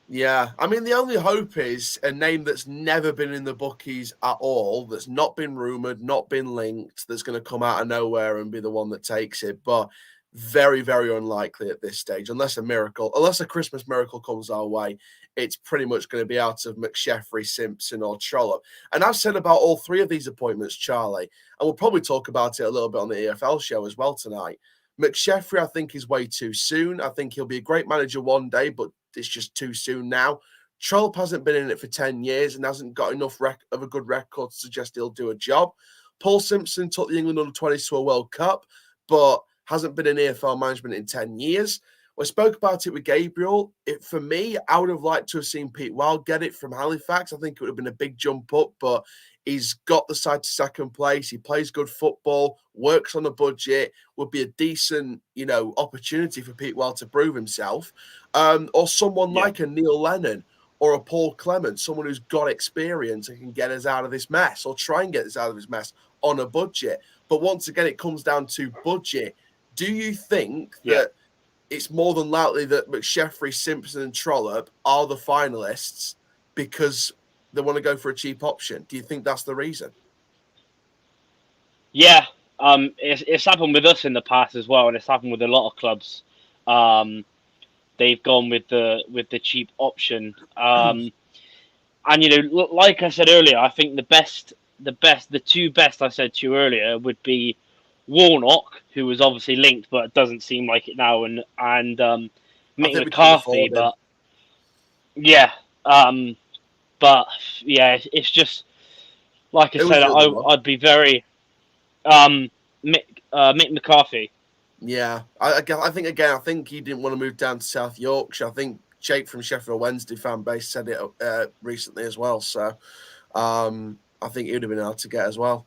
Yeah, I mean, the only hope is a name that's never been in the bookies at all, that's not been rumoured, not been linked, that's going to come out of nowhere and be the one that takes it. But very, very unlikely at this stage, unless a Christmas miracle comes our way. It's pretty much going to be out of McSheffrey, Simpson, or Trollope. And I've said about all three of these appointments, Charlie, and we'll probably talk about it a little bit on the EFL show as well tonight. McSheffrey, I think, is way too soon. I think he'll be a great manager one day, but it's just too soon now. Trollope hasn't been in it for 10 years and hasn't got enough of a good record to suggest he'll do a job. Paul Simpson took the England under-20s to a World Cup, but hasn't been in EFL management in 10 years. We spoke about it with Gabriel. For me, I would have liked to have seen Pete Wild get it from Halifax. I think it would have been a big jump up, but he's got the side to second place. He plays good football, works on a budget, would be a decent, opportunity for Pete Wild to prove himself. Or someone like a Neil Lennon or a Paul Clement, someone who's got experience and can get us out of this mess, or try and get us out of this mess on a budget. But once again, it comes down to budget. Do you think that it's more than likely that McSheffrey, Simpson, and Trollope are the finalists because they want to go for a cheap option? Do you think that's the reason? Yeah, it's happened with us in the past as well, and it's happened with a lot of clubs. They've gone with the cheap option, and like I said earlier, I think the two best I said to you earlier would be Warnock, who was obviously linked, but it doesn't seem like it now, and Mick McCarthy. But it's just like I said, I'd be very Mick McCarthy. Yeah, I think he didn't want to move down to South Yorkshire. I think Jake from Sheffield Wednesday fan base said it recently as well. So I think he would have been able to get as well.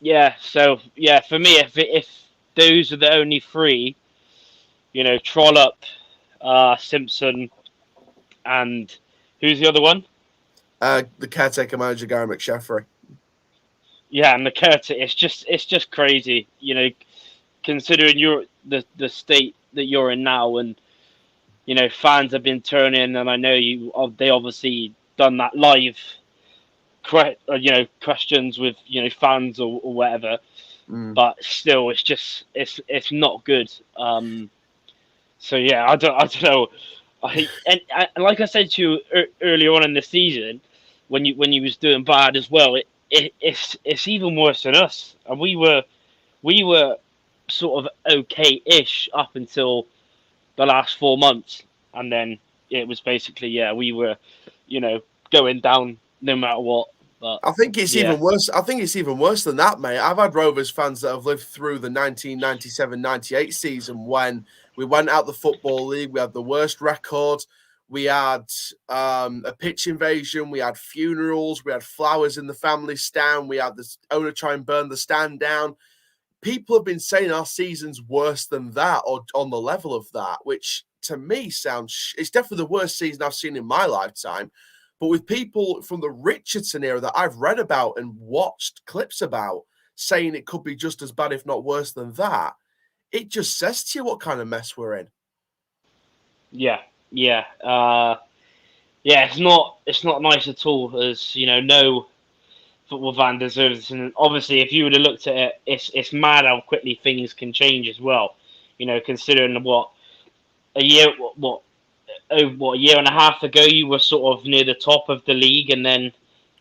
Yeah, so for me, if those are the only three, Trollope, Simpson, and who's the other one? The caretaker manager, Gary McSheffrey. Yeah, and the caretaker, it's just crazy, considering the state that you're in now, and fans have been turning, and I know they obviously done that live, questions with fans or whatever, but still, it's not good. So yeah, I don't know. And like I said to you earlier on in the season, when you was doing bad as well, it's even worse than us, and we were sort of okay-ish up until the last 4 months, and then it was basically, we were, going down no matter what. But I think it's yeah, even worse. I think it's even worse than that, mate. I've had Rovers fans that have lived through the 1997-98 season when we went out the Football League. We had the worst record. We had a pitch invasion. We had funerals. We had flowers in the family stand. We had the owner try and burn the stand down. People have been saying our season's worse than that or on the level of that, which to me sounds, it's definitely the worst season I've seen in my lifetime. But with people from the Richardson era that I've read about and watched clips about saying it could be just as bad, if not worse than that, it just says to you what kind of mess we're in. yeah, yeah, yeah. It's not nice at all. As no football fan deserves this. And obviously, if you would have looked at it, it's mad how quickly things can change as well. Considering what a year, what a year and a half ago you were sort of near the top of the league, and then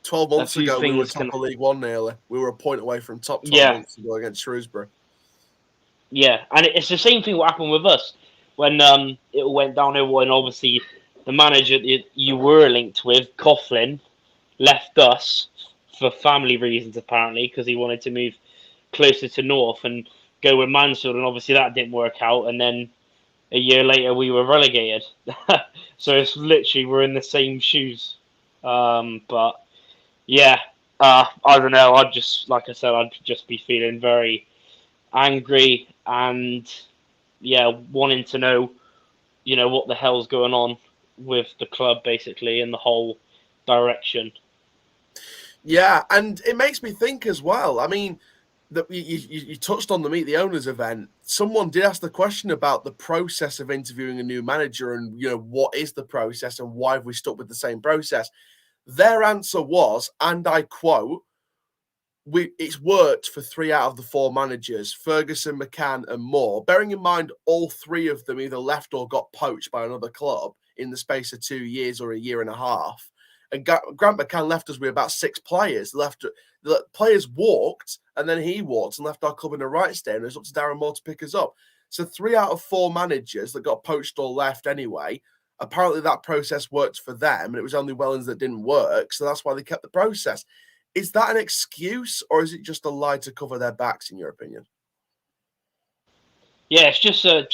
12 a months few ago, we were things top can. of League One nearly. We were a point away from top 12 Yeah, months ago against Shrewsbury. yeah, and it's the same thing what happened with us when it all went downhill. And obviously, the manager that you were linked with, Coughlin, left us for family reasons apparently because he wanted to move closer to North and go with Mansfield, and obviously that didn't work out. And then a year later, we were relegated. So it's literally we're in the same shoes. But yeah, I don't know. I'd just, like I said, I'd just be feeling very angry and yeah, wanting to know, what the hell's going on with the club basically and the whole direction. Yeah, and it makes me think as well. I mean, that you touched on the Meet the Owners event. Someone did ask the question about the process of interviewing a new manager and, what is the process and why have we stuck with the same process? Their answer was, and I quote, it's worked for 3 out of the 4 managers, Ferguson, McCann, and Moore. Bearing in mind, all 3 of them either left or got poached by another club in the space of 2 years or a year and a half. And Grant McCann left us with about 6 players. The players walked, and then he walked and left our club in a right state. And it was up to Darren Moore to pick us up. So 3 out of 4 managers that got poached or left anyway. Apparently, that process worked for them, and it was only Wellens that didn't work. So that's why they kept the process. Is that an excuse, or is it just a lie to cover their backs, in your opinion? Yeah, it's just a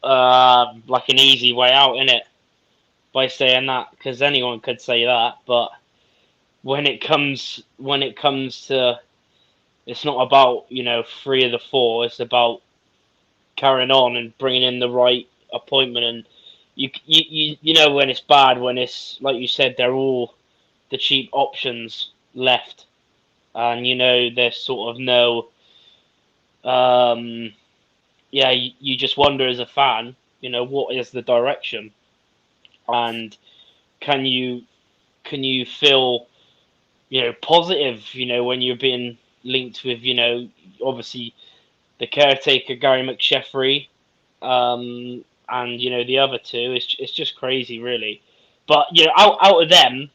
like an easy way out, isn't it? By saying that, because anyone could say that, but when it comes to, it's not about 3 of the 4. It's about carrying on and bringing in the right appointment. And you know when it's bad, when it's like you said, they're all the cheap options left, and there's sort of no. Yeah, you just wonder as a fan, what is the direction, and can you feel positive, when you're being linked with obviously the caretaker Gary McSheffrey, and the other 2. It's just crazy, really. But out of them,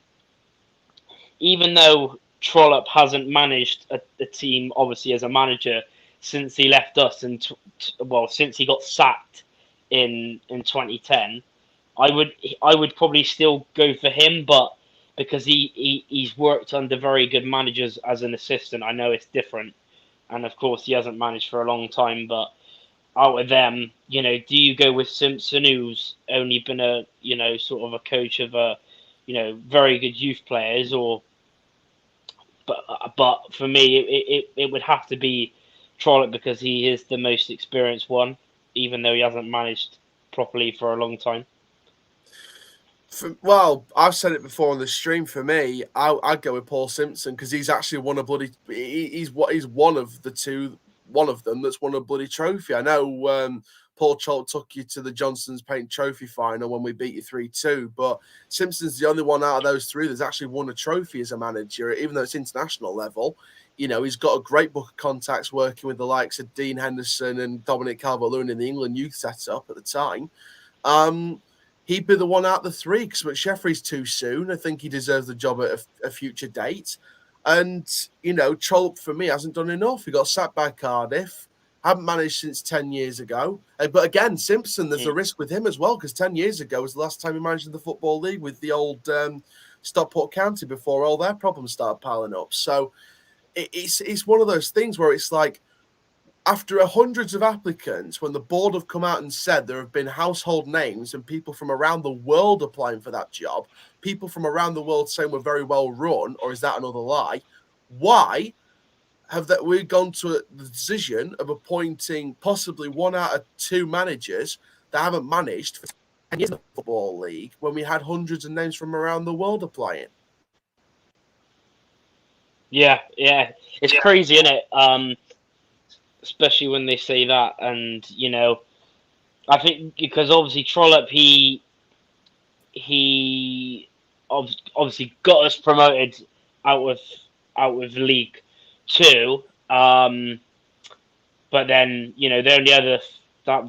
even though Trollope hasn't managed a team, obviously as a manager since he left us, and since he got sacked in 2010, I would probably still go for him, but because he's worked under very good managers as an assistant, I know it's different, and of course he hasn't managed for a long time. But out of them, do you go with Simpson, who's only been a sort of a coach of a very good youth players, or but for me, it would have to be Trollope because he is the most experienced one, even though he hasn't managed properly for a long time. Well, I've said it before on the stream. For me, I'd go with Paul Simpson because he's actually won a bloody. He's one of the two, one of them that's won a bloody trophy. I know Paul Chalk took you to the Johnson's Paint Trophy final when we beat you 3-2, but Simpson's the only one out of those three that's actually won a trophy as a manager, even though it's international level. You know, he's got a great book of contacts working with the likes of Dean Henderson and Dominic Calvert-Lewin in the England youth setup at the time. He'd be the one out of the three because McSheffrey's too soon. I think he deserves the job at a future date. And, you know, Trollope, for me, hasn't done enough. He got sacked by Cardiff, haven't managed since 10 years ago. But again, Simpson, there's a risk with him as well because 10 years ago was the last time he managed in the Football League with the old Stockport County before all their problems started piling up. So it's one of those things where it's like, after hundreds of applicants, when the board have come out and said there have been household names and people from around the world applying for that job, people from around the world saying we're very well run, or is that another lie? Why have that we gone to the decision of appointing possibly one out of two managers that haven't managed for 10 years in the Football League when we had hundreds of names from around the world applying? Yeah, it's crazy, isn't it? Especially when they say that, and you know, I think because obviously Trollope, he obviously got us promoted out of League Two, but then you know the only other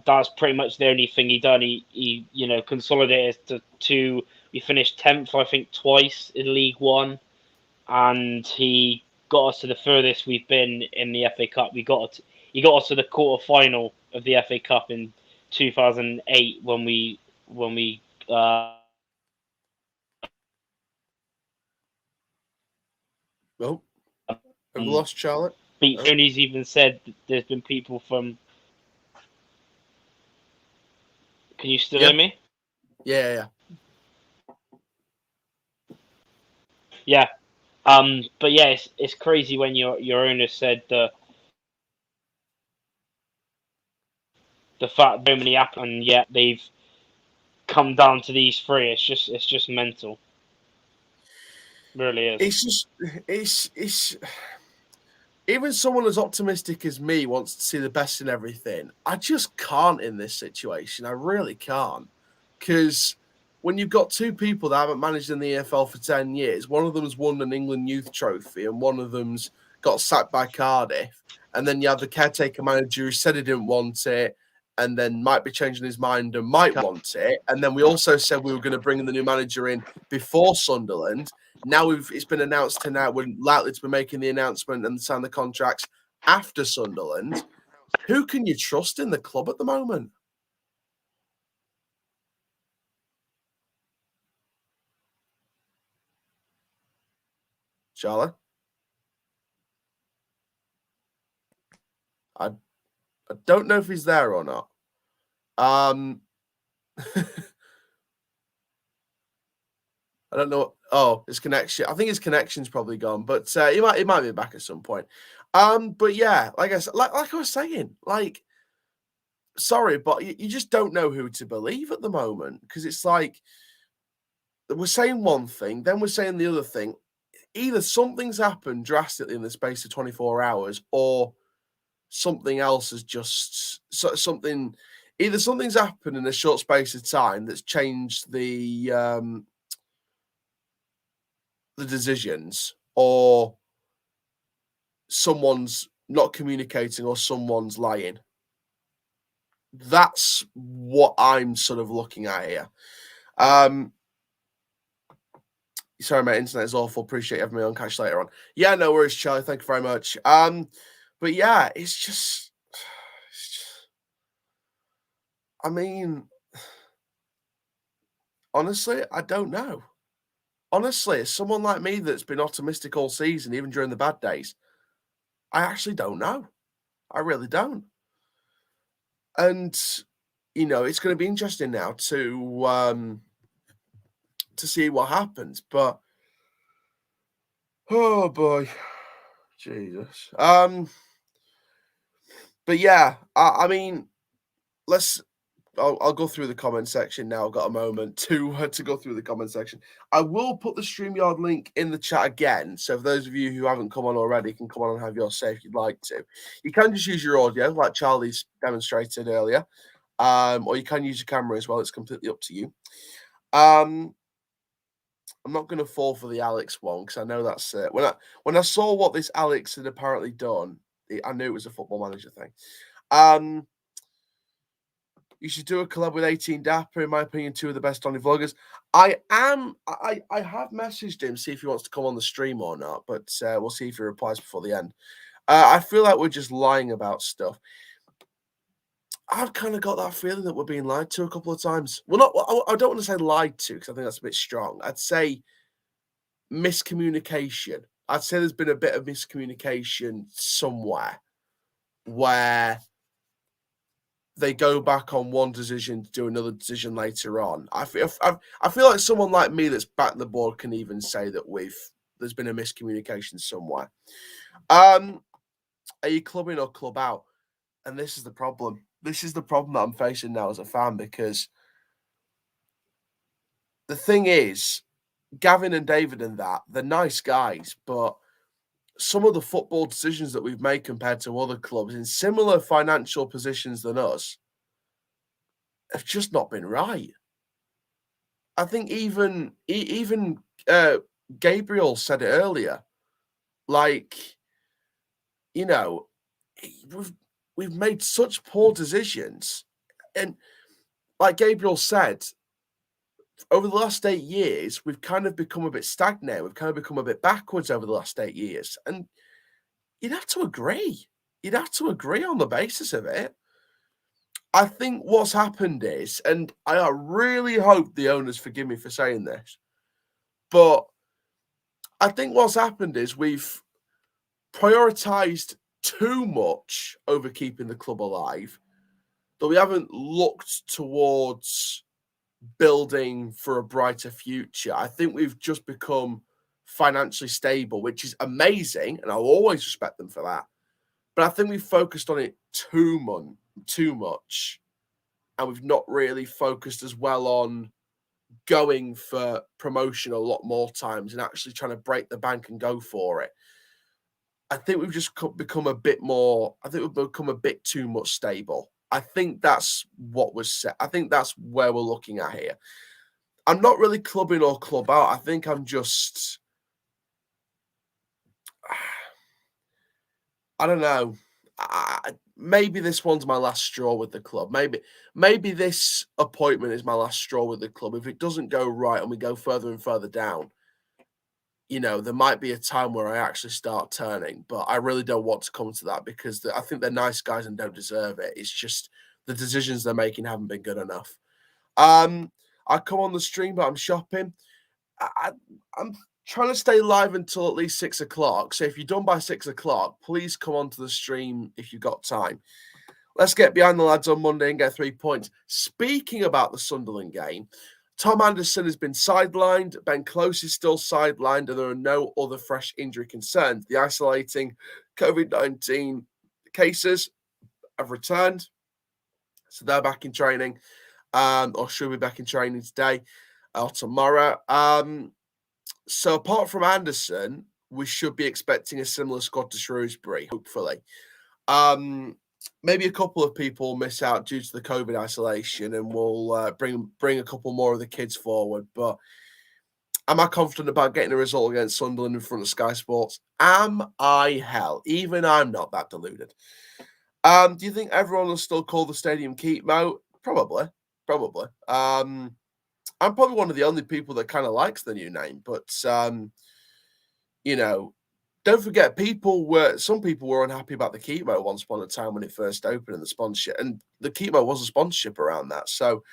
that's pretty much the only thing he done. He you know consolidated to two. We finished 10th, I think, twice in League One, and he got us to the furthest we've been in the FA Cup. He got us to the quarter final of the FA Cup in 2008 when we Oh, have we lost Charlotte? beat. Tony's even said that there's been people from. Can you still hear me? Yeah. Yeah. But yeah, it's crazy when your owner said the fact so many happen, and yet they've come down to these three. It's just mental. It really is. It's even someone as optimistic as me wants to see the best in everything. I just can't in this situation. I really can't. Because when you've got two people that haven't managed in the EFL for 10 years, one of them's won an England youth trophy and one of them's got sacked by Cardiff. And then you have the caretaker manager who said he didn't want it and then might be changing his mind and might want it. And then we also said we were going to bring the new manager in before Sunderland. Now it's been announced tonight we're likely to be making the announcement and sign the contracts after Sunderland. Who can you trust in the club at the moment? Charlie? I don't know if he's there or not. I don't know. Oh, his connection. I think his connection's probably gone, but he might be back at some point. But yeah, like I said, like I was saying, like, sorry, but you just don't know who to believe at the moment because it's like we're saying one thing, then we're saying the other thing. Either something's happened drastically in the space of 24 hours, or something else has just something. Either something's happened in a short space of time that's changed the decisions, or someone's not communicating, or someone's lying. That's what I'm sort of looking at here. Sorry, my internet is awful. Appreciate you having me on. Catch you later on. Yeah, no worries, Charlie. Thank you very much. But yeah, it's just I mean, honestly, I don't know. Honestly, as someone like me that's been optimistic all season, even during the bad days, I actually don't know. I really don't. And you know, it's going to be interesting now to see what happens. But oh boy, Jesus. But yeah, I mean, let's I'll go through the comment section now. I've got a moment to go through the comment section. I will put the StreamYard link in the chat again. So for those of you who haven't come on already, can come on and have your say if you'd like to. You can just use your audio, like Charlie's demonstrated earlier, or you can use your camera as well. It's completely up to you. I'm not going to fall for the Alex one because I know that's it. When I saw what this Alex had apparently done, I knew it was a Football Manager thing. You should do a collab with 18 Dapper, in my opinion, two of the best Donny vloggers. I have messaged him, see if he wants to come on the stream or not, but we'll see if he replies before the end. I feel like we're just lying about stuff. I've kind of got that feeling that we're being lied to a couple of times. Well, I don't want to say lied to because I think that's a bit strong. I'd say miscommunication. I'd say there's been a bit of miscommunication somewhere where they go back on one decision to do another decision later on. I feel like someone like me that's backed the board can even say that there's been a miscommunication somewhere. Are you clubbing or club out? And this is the problem. This is the problem that I'm facing now as a fan, because the thing is, Gavin and David and that, they're nice guys, but some of the football decisions that we've made compared to other clubs in similar financial positions than us have just not been right. I think even Gabriel said it earlier. Like, you know, we've made such poor decisions, and like Gabriel said, over the last 8 years, we've kind of become a bit stagnant. We've kind of become a bit backwards over the last 8 years. And you'd have to agree. You'd have to agree on the basis of it. I think what's happened is, and I really hope the owners forgive me for saying this, but I think what's happened is we've prioritized too much over keeping the club alive, that we haven't looked towards building for a brighter future. I think we've just become financially stable, which is amazing, and I'll always respect them for that. But I think we've focused on it too much, and we've not really focused as well on going for promotion a lot more times and actually trying to break the bank and go for it. I think we've just become a bit more. I think we've become a bit too much stable. I think that's what was set. I think that's where we're looking at here. I'm not really clubbing or club out. I think I'm just, I don't know. Maybe this one's my last straw with the club. Maybe this appointment is my last straw with the club. If it doesn't go right and we go further and further down, you know, there might be a time where I actually start turning, but I really don't want to come to that because I think they're nice guys and don't deserve it. It's just the decisions they're making haven't been good enough. I come on the stream, but I'm shopping. I'm trying to stay live until at least 6 o'clock. So if you're done by 6 o'clock, please come onto the stream if you've got time. Let's get behind the lads on Monday and get 3 points. Speaking about the Sunderland game, Tom Anderson has been sidelined. Ben Close is still sidelined, and there are no other fresh injury concerns. The isolating COVID-19 cases have returned, so they're back in training, or should be back in training today or tomorrow. So apart from Anderson, we should be expecting a similar squad to Shrewsbury, hopefully. Maybe a couple of people miss out due to the COVID isolation, and we'll bring a couple more of the kids forward. But am I confident about getting a result against Sunderland in front of Sky Sports? Am I hell? Even I'm not that deluded. Do you think everyone will still call the stadium Keep Mo? Probably. I'm probably one of the only people that kind of likes the new name, but you know, don't forget, some people were unhappy about the Keepmo once upon a time when it first opened and the sponsorship, and the Keepmo was a sponsorship around that. So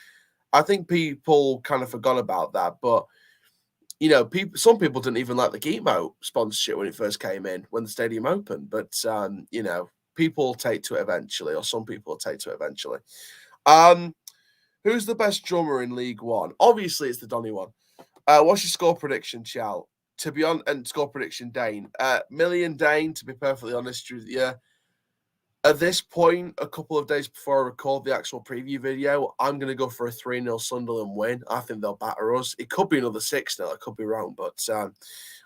I think people kind of forgot about that. But you know, some people didn't even like the Keepmo sponsorship when it first came in, when the stadium opened. But you know, people will take to it eventually, or some people will take to it eventually. Who's the best drummer in League One? Obviously, it's the Donny one. What's your score prediction, Chal? To be on, and score prediction, Dane. Million Dane, to be perfectly honest with you. At this point, a couple of days before I record the actual preview video, I'm going to go for a 3-0 Sunderland win. I think they'll batter us. It could be another 6-0. I could be wrong, but I'm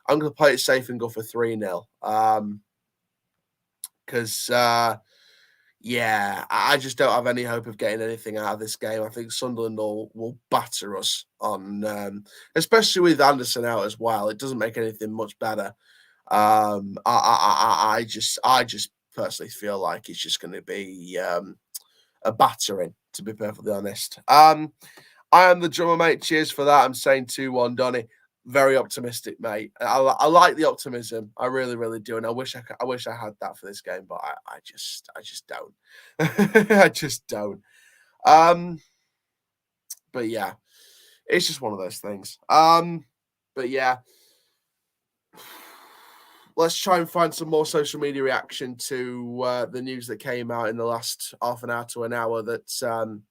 going to play it safe and go for 3-0. Because, I just don't have any hope of getting anything out of this game. I think Sunderland will batter us on, especially with Anderson out as well. It doesn't make anything much better. I just personally feel like it's just going to be a battering, to be perfectly honest. I am the drummer, mate. Cheers for that. I'm saying 2-1, Donny. Very optimistic, mate. I like the optimism. I really, really do, and I wish I had that for this game, but I just don't. I just don't. But yeah, it's just one of those things. But yeah. Let's try and find some more social media reaction to the news that came out in the last half an hour to an hour that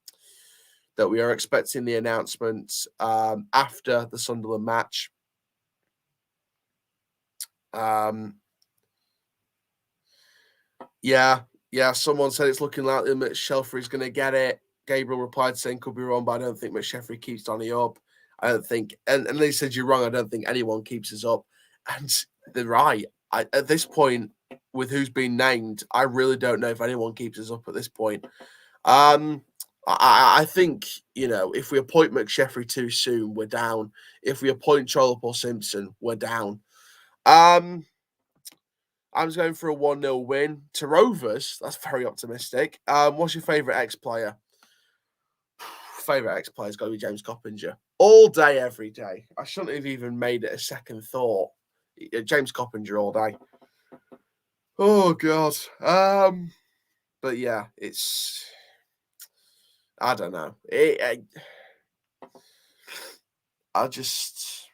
we are expecting the announcement after the Sunderland match. Someone said it's looking likely that Shelfrey's going to get it. Gabriel replied saying, could be wrong, but I don't think McSheffrey keeps Donny up. I don't think, and they said you're wrong, I don't think anyone keeps us up. And they're right. At this point, with who's been named, I really don't know if anyone keeps us up at this point. I think, if we appoint McSheffrey too soon, we're down. If we appoint Trollope or Simpson, we're down. I'm just going for a 1-0 win to Rovers. That's very optimistic. What's your favourite ex-player? Favourite ex-player's got to be James Coppinger. All day, every day. I shouldn't have even made it a second thought. James Coppinger all day. Oh, God. But yeah, it's... I don't know. I just...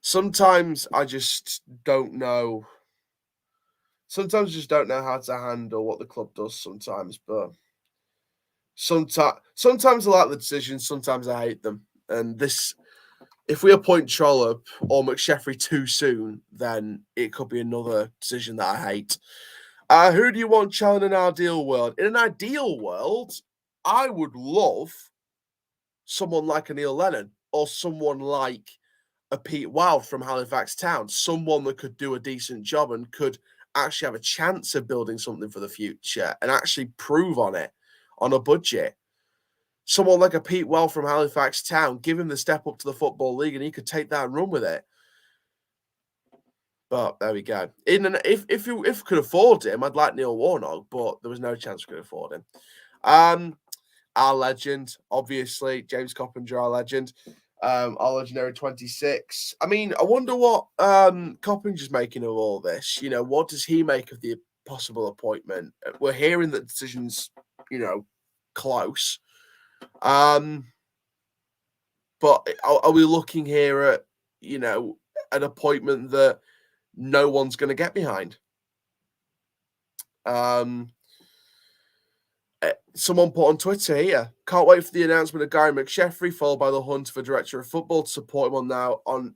Sometimes I just don't know. Sometimes I just don't know how to handle what the club does sometimes, but sometimes I like the decisions, sometimes I hate them. And this, if we appoint Trollope or McSheffrey too soon, then it could be another decision that I hate. Who do you want challenging in an ideal world? In an ideal world, I would love someone like a Neil Lennon or someone like a Pete Wild from Halifax Town, someone that could do a decent job and could actually have a chance of building something for the future and actually prove on it on a budget. Someone like a Pete Wild from Halifax Town, give him the step up to the Football League and he could take that and run with it. But there we go. If we could afford him, I'd like Neil Warnock, but there was no chance we could afford him. Our legend, obviously, James Coppinger, our legend. Our legendary 26. I mean, I wonder what Coppinger's making of all this. What does he make of the possible appointment? We're hearing that decision's, close. But are we looking here at, an appointment that no one's going to get behind? Someone put on Twitter here, can't wait for the announcement of Gary McSheffrey, followed by the hunt for director of football to support him now in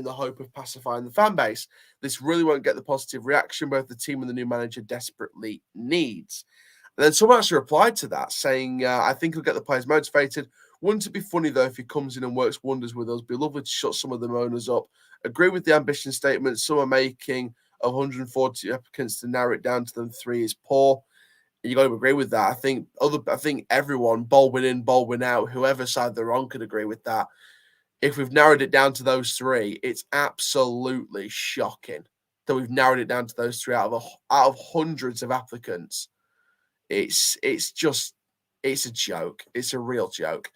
the hope of pacifying the fan base. This really won't get the positive reaction both the team and the new manager desperately needs. And then someone actually replied to that saying, I think he'll get the players motivated. Wouldn't it be funny though if he comes in and works wonders with us? Be lovely to shut some of the owners up. Agree with the ambition statement some are making of 140 applicants to narrow it down to them 3 is poor. You got to agree with that. I think everyone, Baldwin in, Baldwin out, whoever side they're on, could agree with that. If we've narrowed it down to those 3, it's absolutely shocking that we've narrowed it down to those 3 out of hundreds of applicants. It's a joke. It's a real joke.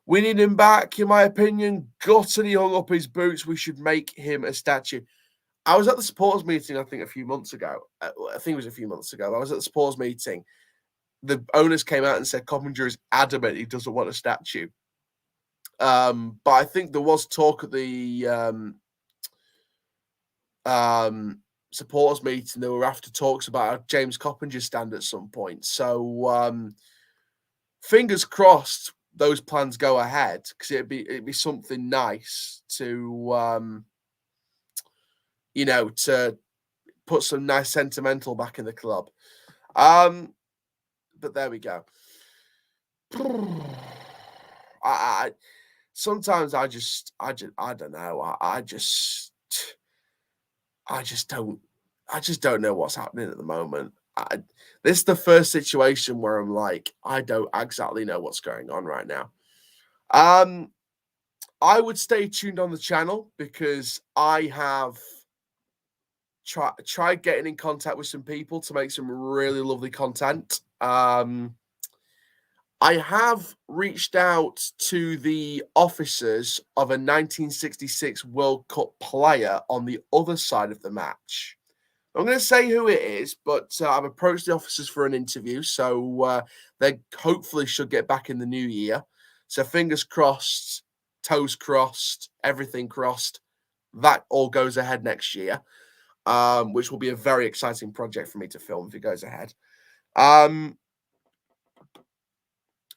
We need him back, in my opinion. Gutted he hung up his boots. We should make him a statue. I was at the supporters meeting, I think, a few months ago. I think it was a few months ago. I was at the supporters meeting. The owners came out and said Coppinger is adamant he doesn't want a statue. But I think there was talk at the supporters meeting. There were after talks about how James Coppinger stand at some point. So fingers crossed those plans go ahead, because it'd be something nice to to put some nice sentimental back in the club. But there we go. Sometimes I don't know. I just don't know what's happening at the moment. This is the first situation where I'm like, I don't exactly know what's going on right now. I would stay tuned on the channel, because I have tried getting in contact with some people to make some really lovely content. I have reached out to the officers of a 1966 World Cup player on the other side of the match. I'm going to say who it is, but I've approached the officers for an interview, so they hopefully should get back in the new year. So fingers crossed, toes crossed, everything crossed. That all goes ahead next year, which will be a very exciting project for me to film if it goes ahead.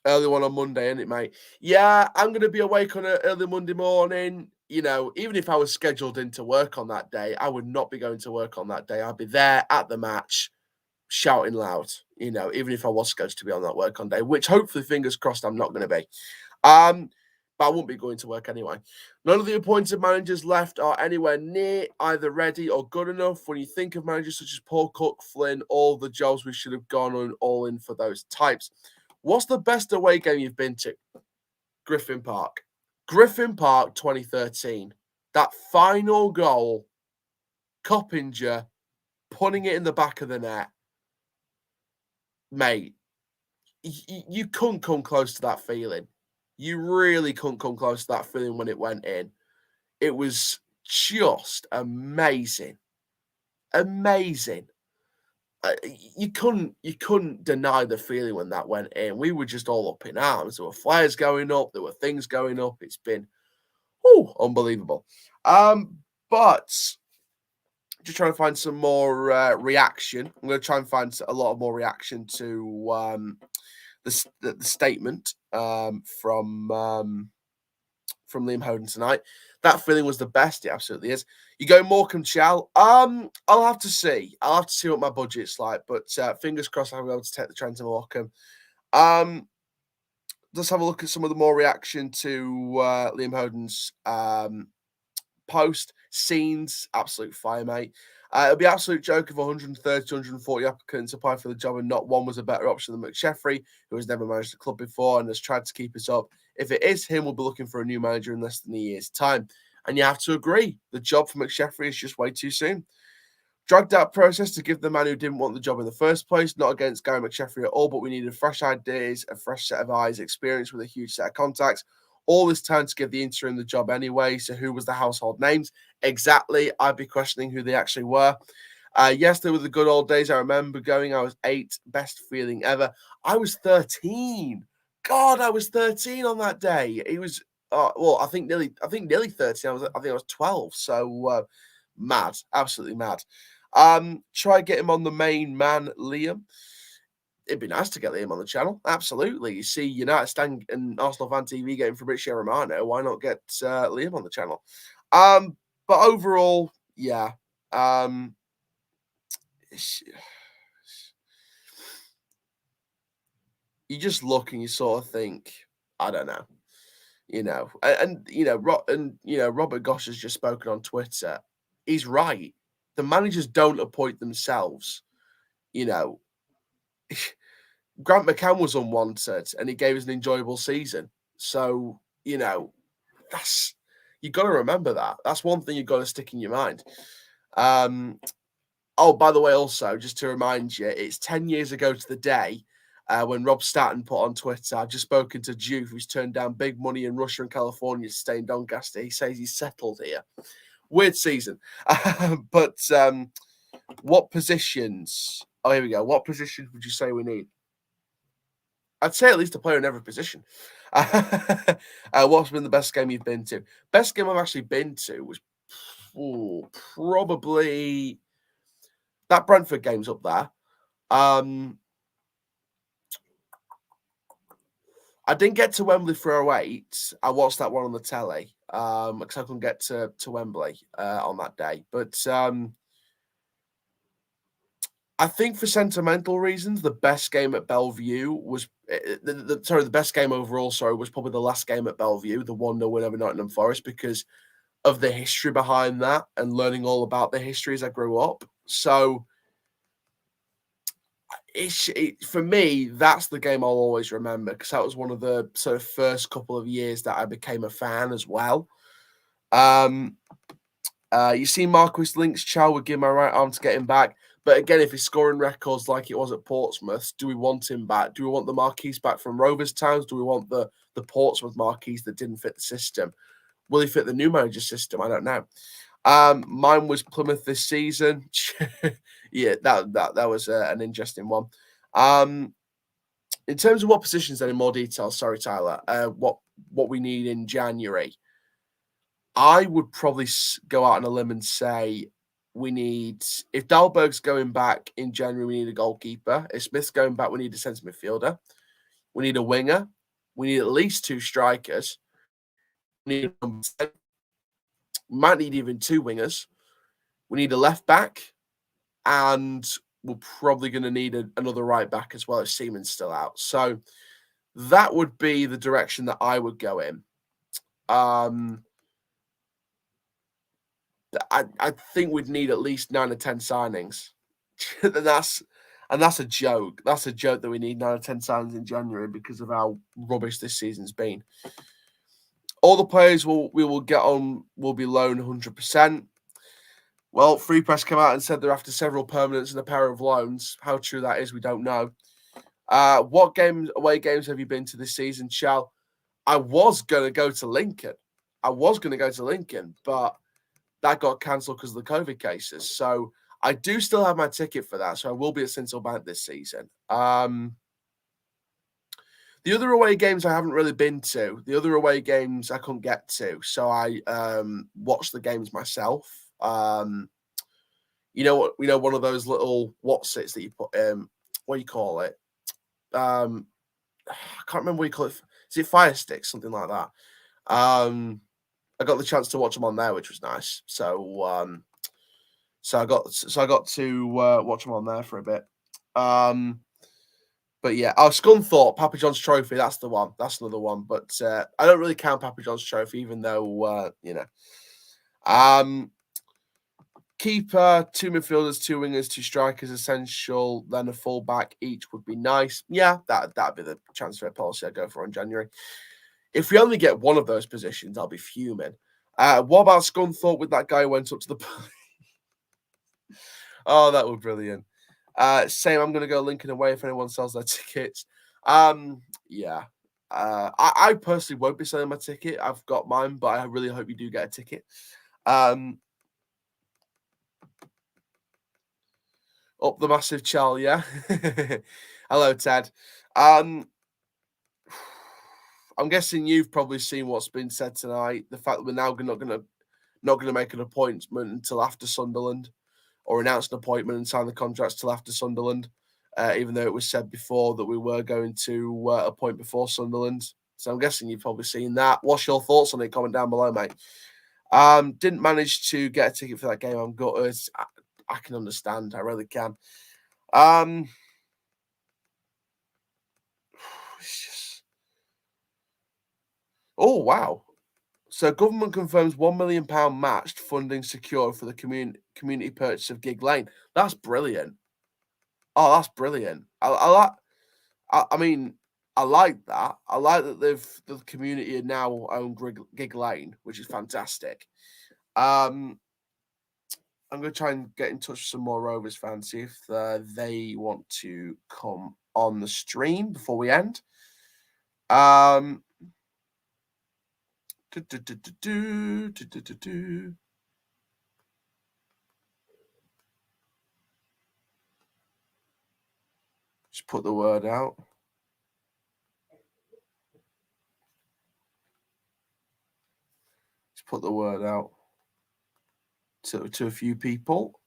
Early one on Monday, isn't it, mate? Yeah, I'm going to be awake on an early Monday morning. Even if I was scheduled in to work on that day, I would not be going to work on that day. I'd be there at the match, shouting loud, even if I was scheduled to be on that work on day, which hopefully, fingers crossed, I'm not going to be. But I won't be going to work anyway. None of the appointed managers left are anywhere near either ready or good enough. When you think of managers such as Paul Cook, Flynn, all the jobs we should have gone on all in for those types. What's the best away game you've been to? Griffin Park. Griffin Park 2013. That final goal, Coppinger putting it in the back of the net. Mate, you couldn't come close to that feeling. You really couldn't come close to that feeling when it went in. It was just amazing. Amazing. You couldn't deny the feeling when that went in. We were just all up in arms. There were flares going up. There were things going up. It's been unbelievable. But just trying to find some more reaction. I'm going to try and find a lot of more reaction to the statement from Liam Hoden tonight. That feeling was the best. It absolutely is. You go Morecambe Chal. I'll have to see. I'll have to see what my budget's like. But fingers crossed I'll be able to take the train to Morecambe. Let's have a look at some of the more reaction to Liam Hoden's post. Scenes, absolute fire, mate. It'll be an absolute joke if 130 to 140 applicants apply for the job and not one was a better option than McSheffrey, who has never managed the club before and has tried to keep us up. If it is him, we'll be looking for a new manager in less than a year's time. And you have to agree, the job for McSheffrey is just way too soon. Dragged out process to give the man who didn't want the job in the first place. Not against Gary McSheffrey at all, but we needed fresh ideas, a fresh set of eyes, experience with a huge set of contacts. All this time to give the interim the job anyway. So who was the household names? Exactly. I'd be questioning who they actually were. Yes, they were the good old days. I remember going. I was 8. Best feeling ever. I was 13. God, I was 13 on that day. It was I think nearly 13. I think I was 12. So mad, absolutely mad. Try get him on the main man, Liam. It'd be nice to get Liam on the channel. Absolutely. You see United Stand and Arsenal Fan TV getting Fabrizio Romano. Why not get Liam on the channel? But overall, yeah. You just look and you sort of think, I don't know. Robert Gosh has just spoken on Twitter. He's right. The managers don't appoint themselves. Grant McCann was unwanted and he gave us an enjoyable season. So, you've got to remember that. That's one thing you've got to stick in your mind. By the way, also, just to remind you, it's 10 years ago to the day when Rob Staton put on Twitter, I've just spoken to Juve, who's turned down big money in Russia and California to stay in Doncaster. He says he's settled here. Weird season. But what positions? Oh, here we go. What positions would you say we need? I'd say at least a player in every position. What's been the best game you've been to? Best game I've actually been to was probably that Brentford game's up there. I didn't get to Wembley for 08. I watched that one on the telly because I couldn't get to Wembley on that day. But I think for sentimental reasons, the best game at Bellevue was the best game overall. Sorry, was probably the last game at Bellevue, the 1-0 win over Nottingham Forest, because of the history behind that and learning all about the history as I grew up. So for me, that's the game I'll always remember because that was one of the sort of first couple of years that I became a fan as well. You see Marquis Links, Chow would give my right arm to get him back. But again, if he's scoring records like it was at Portsmouth, do we want him back? Do we want the Marquis back from Rovers times? Do we want the Portsmouth Marquis that didn't fit the system? Will he fit the new manager system? I don't know. Mine was Plymouth this season. Yeah, that was an interesting one. In terms of what positions, then in more detail, sorry, Tyler, what we need in January, I would probably go out on a limb and say we need, if Dahlberg's going back in January, we need a goalkeeper. If Smith's going back, we need a centre midfielder. We need a winger. We need at least 2 strikers. We need a number 10. We might need even 2 wingers. We need a left back. And we're probably going to need another right back as well if Seaman's still out. So that would be the direction that I would go in. I think we'd need at least 9 or 10 signings. and that's a joke. That's a joke that we need 9 or 10 signings in January because of how rubbish this season's been. All the players we will get on will be loaned 100%. Well, Free Press came out and said they're after several permanents and a pair of loans. How true that is, we don't know. What away games have you been to this season, Chal? I was going to go to Lincoln. But that got cancelled because of the COVID cases. So I do still have my ticket for that. So I will be at Sincil Bank this season. The other away games I haven't really been to. The other away games I couldn't get to. So I watched the games myself. One of those little whatsits that you put what do you call it? I can't remember what you call it. Is it Fire Sticks? Something like that. I got the chance to watch them on there, which was nice. So I got to watch them on there for a bit. But yeah, Scunthorpe, Papa John's Trophy, that's the one. That's another one. But I don't really count Papa John's Trophy, even though keeper, 2 midfielders, 2 wingers, 2 strikers, essential. Then a fullback each would be nice. Yeah, that'd be the transfer policy I'd go for in January. If we only get one of those positions, I'll be fuming. What about Scunthorpe with that guy who went up to the... Oh, that was brilliant. Same, I'm going to go Lincoln away if anyone sells their tickets. Yeah. I personally won't be selling my ticket. I've got mine, but I really hope you do get a ticket. Up the massive Chal, yeah. Hello, Ted. I'm guessing you've probably seen what's been said tonight. The fact that we're now not going to make an appointment until after Sunderland, or announce an appointment and sign the contracts till after Sunderland, even though it was said before that we were going to appoint before Sunderland. So I'm guessing you've probably seen that. What's your thoughts on it? Comment down below, mate. Didn't manage to get a ticket for that game. I'm gutted. I can understand. I really can. It's just... Oh, wow. So government confirms £1 million matched funding secure for the community purchase of Gig Lane. That's brilliant. Oh, that's brilliant. I like that. I like that the community now own Gig Lane, which is fantastic. I'm going to try and get in touch with some more Rovers fans, see if they want to come on the stream before we end. Just put the word out. Just put the word out to a few people.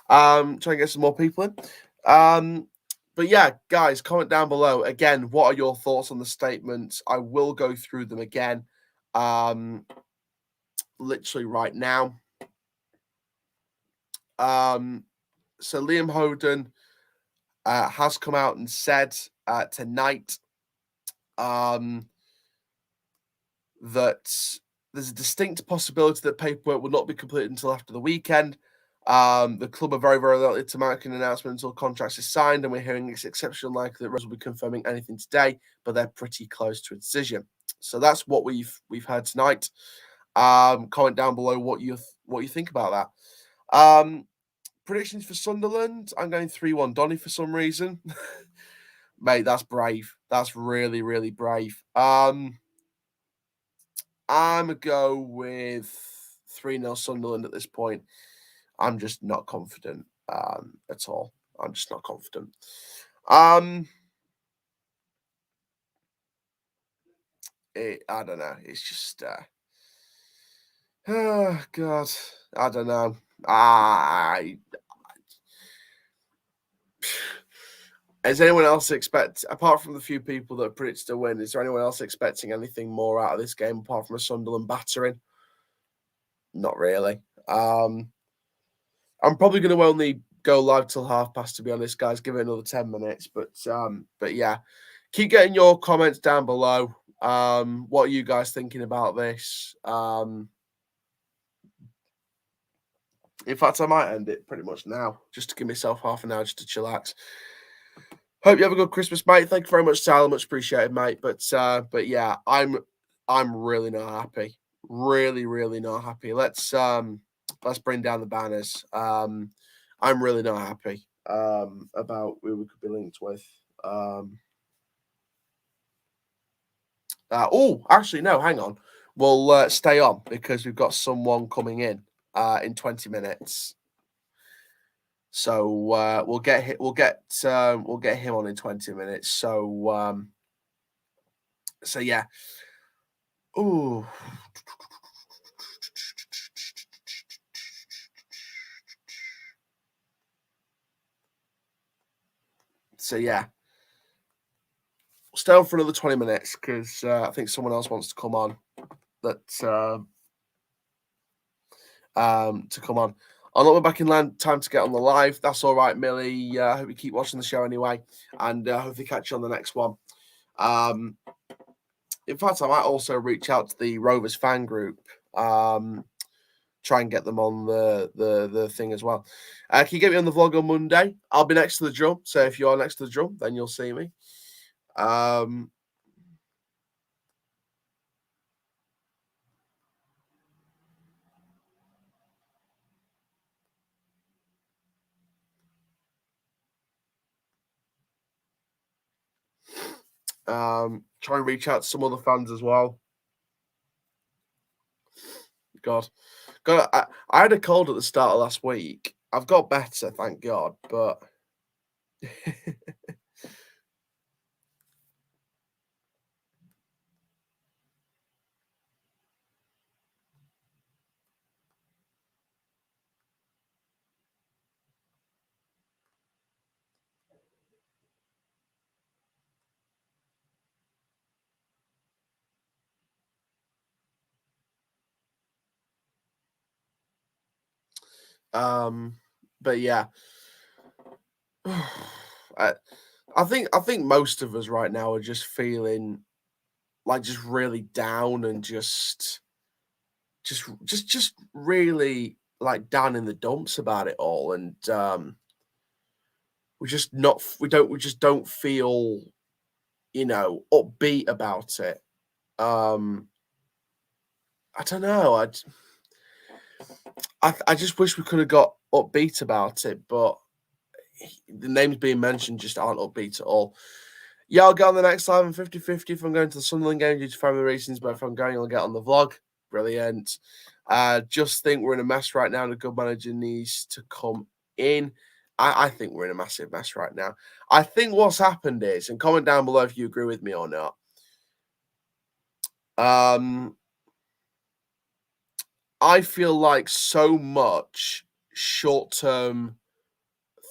Try and get some more people in. But yeah, guys, comment down below. Again, what are your thoughts on the statements? I will go through them again. Literally right now. So Liam Hoden has come out and said tonight that there's a distinct possibility that paperwork will not be completed until after the weekend. The club are very, very likely to make an announcement until contracts are signed, and we're hearing it's exceptionally likely that Rose will be confirming anything today, but they're pretty close to a decision. So that's what we've heard tonight. Comment down below what you think about that. Predictions for Sunderland. I'm going 3-1 Donny for some reason. Mate, that's brave. That's really, really brave. I'm going to go with 3-0 Sunderland at this point. I'm just not confident at all. I'm just not confident. I don't know. It's just... oh, God. I don't know. Is anyone else apart from the few people that predicted to win, is there anyone else expecting anything more out of this game apart from a Sunderland battering? Not really. I'm probably going to only go live till past, to be honest, guys. Give it another 10 minutes. But yeah, keep getting your comments down below. What are you guys thinking about this? In fact, I might end it pretty much now, just to give myself half an hour just to chillax. Hope you have a good Christmas, mate. Thank you very much, Tyler. Much appreciated, mate. But yeah, I'm really not happy. Really, really not happy. Let's bring down the banners. I'm really not happy about who we could be linked with. Actually, no, hang on. We'll stay on because we've got someone coming in 20 minutes. So we'll get him on in 20 minutes. So yeah. Ooh. So yeah. Stay on for another 20 minutes because I think someone else wants to come on. To come on. I'll not be back in time to get on the live. That's all right, Millie. I hope you keep watching the show anyway, and hopefully catch you on the next one. In fact, I might also reach out to the Rovers fan group, try and get them on the thing as well. Can you get me on the vlog on Monday? I'll be next to the drum, so if you are next to the drum, then you'll see me. Try and reach out to some other fans as well. God, I had a cold at the start of last week. I've got better, thank God, but yeah. I think most of us right now are just feeling like just really down and just really like down in the dumps about it all, and we just don't feel, upbeat about it. I don't know. I just wish we could have got upbeat about it, but the names being mentioned just aren't upbeat at all. Yeah, I'll get on the next live. I'm 50-50 if I'm going to the Sunderland game due to family reasons, but if I'm going, I'll get on the vlog. Brilliant. Just think we're in a mess right now and a good manager needs to come in. I think we're in a massive mess right now. I think what's happened is, and comment down below if you agree with me or not. I feel like so much short-term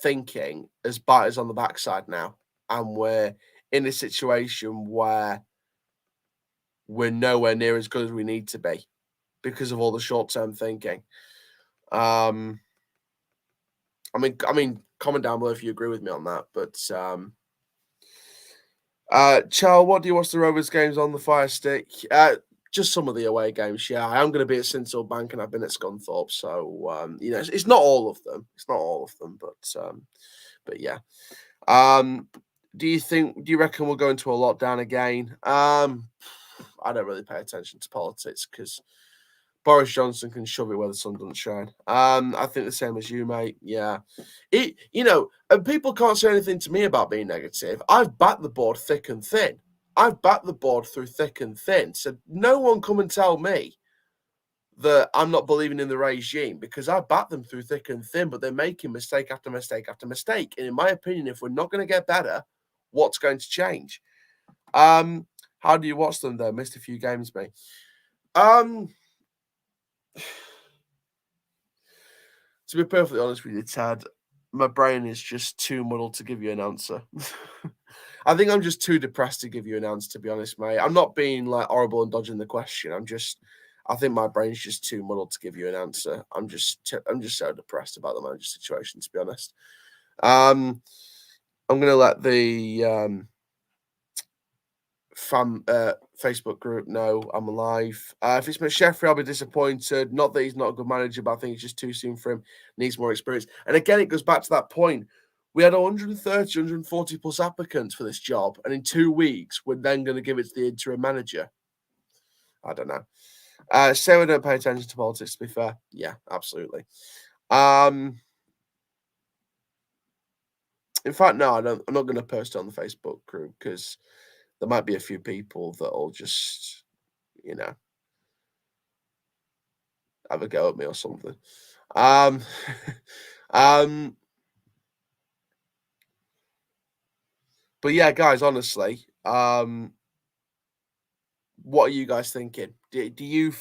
thinking has bite us on the backside now, and we're in a situation where we're nowhere near as good as we need to be because of all the short-term thinking. I mean, comment down below if you agree with me on that. But Charles, what do you watch the Rovers games on the Fire Stick? Just some of the away games. Yeah, I am going to be at Sinsel Bank, and I've been at Scunthorpe, so it's not all of them. It's not all of them, but yeah. Do you reckon we'll go into a lockdown again? I don't really pay attention to politics because Boris Johnson can shove it where the sun doesn't shine. I think the same as you, mate. Yeah. And people can't say anything to me about being negative. I've backed the board thick and thin. I've backed the board through thick and thin. So no one come and tell me that I'm not believing in the regime, because I backed them through thick and thin, but they're making mistake after mistake after mistake. And in my opinion, if we're not going to get better, what's going to change? How do you watch them, though? Missed a few games, mate. To be perfectly honest with you, Tad, my brain is just too muddled to give you an answer. I think I'm just too depressed to give you an answer, to be honest, mate. I'm not being like horrible and dodging the question. I think my brain's just too muddled to give you an answer. I'm just so depressed about the manager situation, to be honest. I'm going to let the Facebook group know I'm alive. If it's McSheffrey, I'll be disappointed. Not that he's not a good manager, but I think it's just too soon for him. Needs more experience. And again, it goes back to that point. We had 130, 140 plus applicants for this job, and in 2 weeks, we're then going to give it to the interim manager. I don't know. Say we don't pay attention to politics, to be fair. Yeah, absolutely. In fact, no, I'm not going to post it on the Facebook group because there might be a few people that will just, have a go at me or something. But yeah, guys, honestly, what are you guys thinking? Do you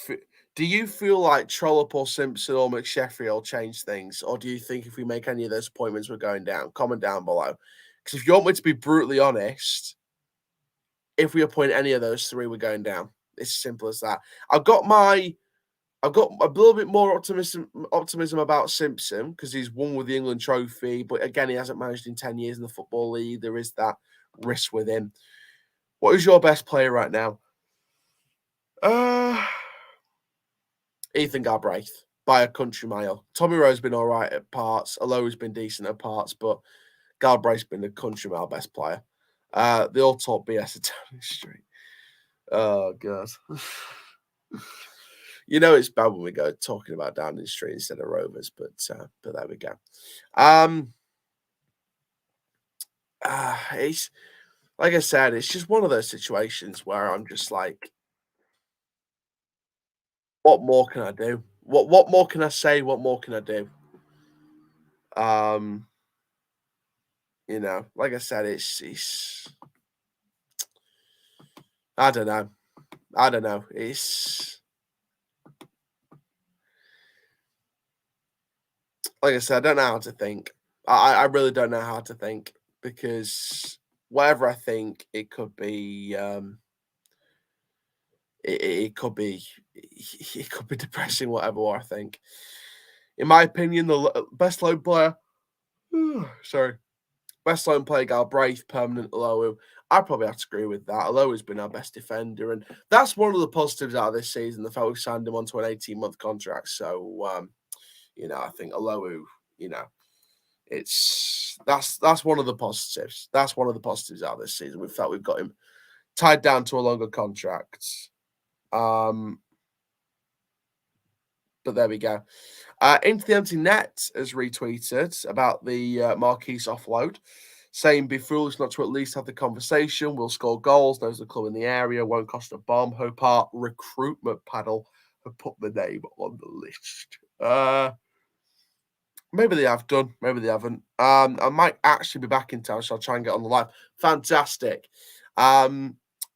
feel like Trollope or Simpson or McSheffrey will change things, or do you think if we make any of those appointments, we're going down? Comment down below, because if you want me to be brutally honest, if we appoint any of those three, we're going down. It's as simple as that. I've got a little bit more optimism about Simpson because he's won with the England trophy, but again, he hasn't managed in 10 years in the Football League. There is that risk with him. What is your best player right now? Ethan Galbraith by a country mile. Tommy Rowe's been all right at parts, although he's been decent at parts, but Galbraith's been the country mile best player. They all talk BS at Downing Street. Oh, God. It's bad when we go talking about Downing Street instead of Rovers, but there we go. It's like I said, it's just one of those situations where I'm just like, what more can I do? What more can I say? What more can I do? Like I said, it's I don't know. It's like I said, I don't know how to think. I really don't know how to think, because whatever I think, it could be it could be depressing, whatever I think. In my opinion, the best loan player, best loan player, Galbraith, permanent Alowu. I probably have to agree with that. Alowu's been our best defender, and that's one of the positives out of this season. The fact we signed him onto an 18-month contract. So, I think Alowu, that's one of the positives. That's one of the positives out of this season. We felt we've got him tied down to a longer contract. But there we go. Into the Empty Net has retweeted about the Marquise offload, saying, be foolish not to at least have the conversation. We'll score goals, knows the club in the area, won't cost a bomb. Hope our recruitment panel have put the name on the list. Maybe they have done, maybe they haven't. I might actually be back in town, so I'll try and get on the live. Fantastic.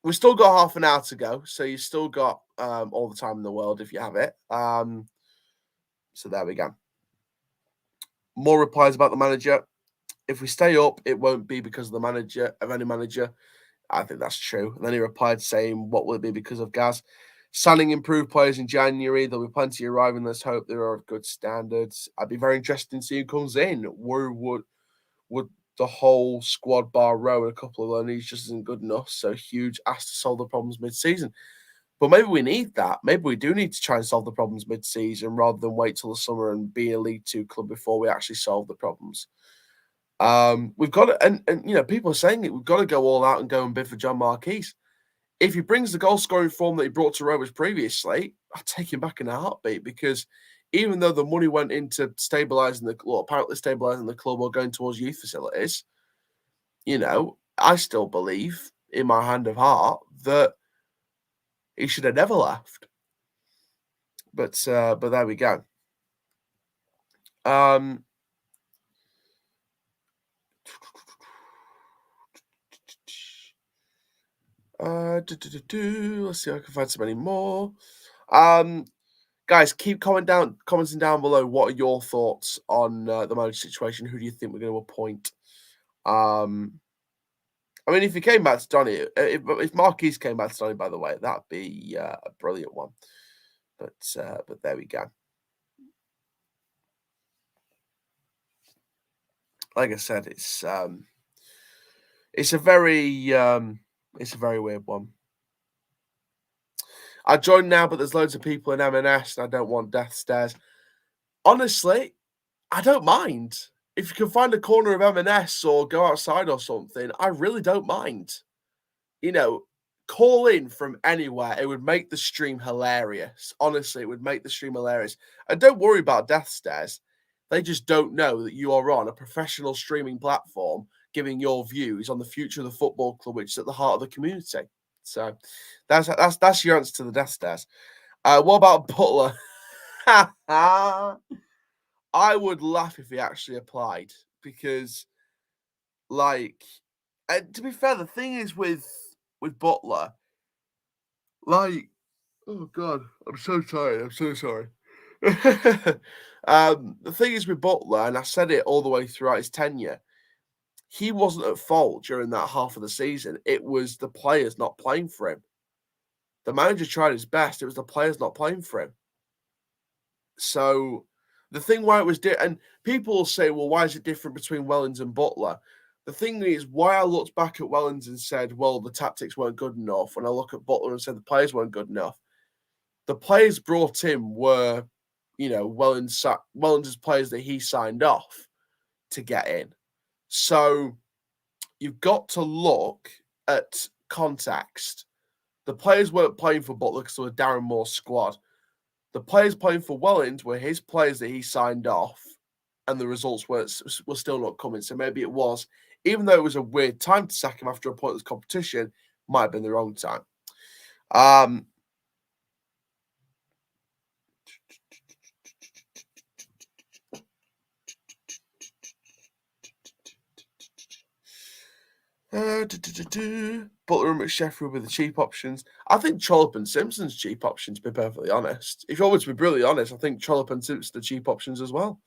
We've still got half an hour to go, so you've still got all the time in the world if you have it. So there we go. More replies about the manager. if we stay up, it won't be because of any manager. I think that's true. And then he replied saying, what will it be because of Gaz? Signing improved players in January. There'll be plenty arriving. Let's hope they are of good standards. I'd be very interested to see who comes in. Would the whole squad bar row and a couple of loanees just isn't good enough? So Huge asked to solve the problems mid-season. But maybe we need that. Maybe we do need to try and solve the problems mid-season rather than wait till the summer and be a League Two club before we actually solve the problems. We've got to, and people are saying it. We've got to go all out and go and bid for John Marquis. If he brings the goal scoring form that he brought to Rovers previously, I'll take him back in a heartbeat, because even though the money went into apparently stabilising the club or going towards youth facilities, I still believe in my hand of heart that he should have never left. But there we go. Let's see if I can find so many more. Guys, keep commenting down below. What are your thoughts on the manager situation? Who do you think we're going to appoint? I mean, if he came back to Donny, if Marquis came back to Donny, by the way, that'd be a brilliant one. But there we go. Like I said, it's a very weird one. I joined now, but there's loads of people in M&S, and I don't want death stares. Honestly, I don't mind. If you can find a corner of M&S or go outside or something, I really don't mind. Call in from anywhere. It would make the stream hilarious. Honestly, it would make the stream hilarious. And don't worry about death stares. They just don't know that you are on a professional streaming platform giving your views on the future of the football club, which is at the heart of the community. So that's your answer to the death stares. What about Butler? I would laugh if he actually applied, because, to be fair, the thing is with Butler, oh God, I'm so tired. I'm so sorry. The thing is with Butler, and I said it all the way throughout his tenure, he wasn't at fault during that half of the season. It was the players not playing for him. The manager tried his best. It was the players not playing for him. So the thing why it was different, and people will say, well, why is it different between Wellens and Butler? The thing is, why I looked back at Wellens and said, well, the tactics weren't good enough, when I look at Butler and said the players weren't good enough, the players brought in were, Wellens' players that he signed off to get in. So you've got to look at context. The players weren't playing for Butler because they were Darren Moore's squad. The players playing for Wellens were his players that he signed off, and the results were still not coming. So maybe it was, even though it was a weird time to sack him after a pointless competition, might have been the wrong time. Butler and McSheffrey with the cheap options. I think Trollope and Simpson's cheap options, to be perfectly honest. If you want me to be brutally honest, I think Trollope and Simpson are cheap options as well.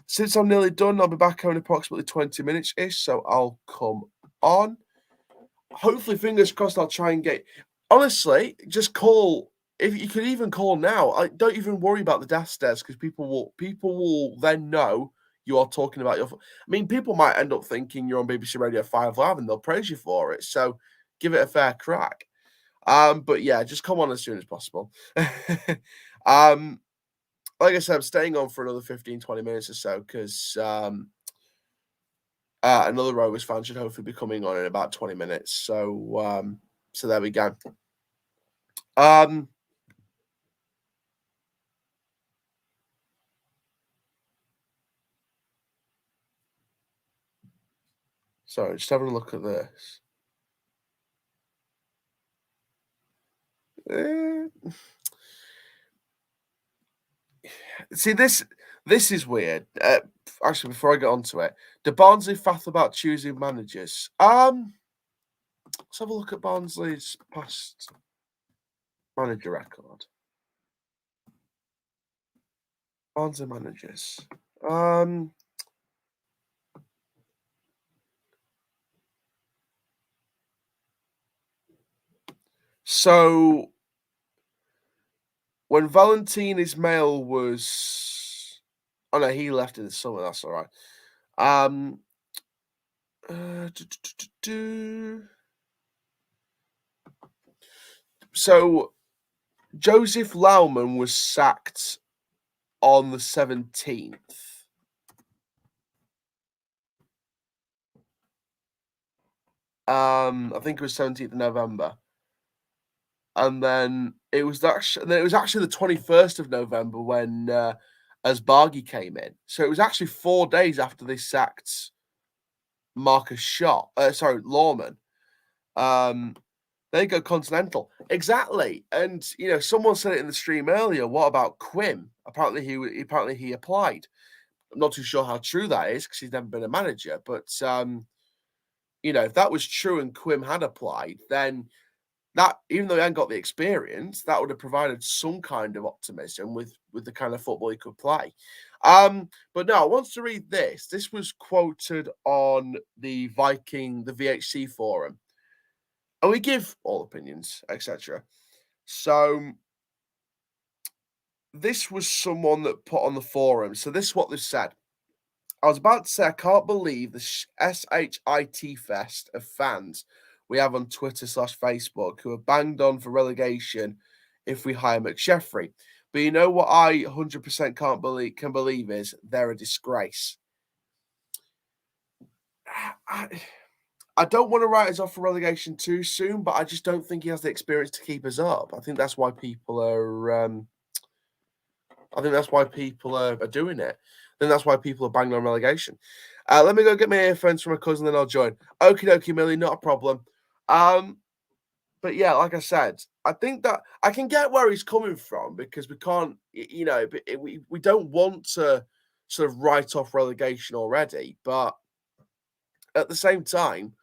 Since I'm nearly done, I'll be back home in approximately 20 minutes-ish, so I'll come on. Hopefully, fingers crossed, I'll try and get... Honestly, just call... If you could even call now, don't even worry about the death stares, because people will then know you are talking about your... I mean, people might end up thinking you're on BBC Radio 5 Live and they'll praise you for it. So give it a fair crack. But yeah, just come on as soon as possible. Like I said, I'm staying on for another 15, 20 minutes or so, because another Rovers fan should hopefully be coming on in about 20 minutes. So there we go. Sorry, just having a look at this. See, this is weird. Actually, before I get onto it, do Barnsley faff about choosing managers? Let's have a look at Barnsley's past manager record. Barnsley managers. So when Valentin Ismail was, oh no, he left in the summer. That's all right. So Joseph Laumann was sacked on the 17th. I think it was 17th of November. And then it was actually the 21st of November when Asbaghi came in. So it was actually 4 days after they sacked Lawman. There you go, Continental. Exactly. And someone said it in the stream earlier. What about Quim? Apparently he applied. I'm not too sure how true that is because he's never been a manager. But if that was true and Quim had applied, then that, even though he hadn't got the experience, that would have provided some kind of optimism with the kind of football he could play. But no, I want to read this. This was quoted on the VHC forum. And we give all opinions, etc. So this was someone that put on the forum. So this is what they said. I was about to say, I can't believe the SHIT fest of fans we have on Twitter/Facebook who are banged on for relegation if we hire McSheffrey. But you know what I 100% can believe is they're a disgrace. I don't want to write us off for relegation too soon, but I just don't think he has the experience to keep us up. I think that's why people are. I think that's why people are doing it. I think that's why people are banging on relegation. Let me go get my earphones from my cousin, then I'll join. Okie dokie, Millie, not a problem. But yeah, like I said, I think that I can get where he's coming from because we can't, we don't want to sort of write off relegation already, but at the same time,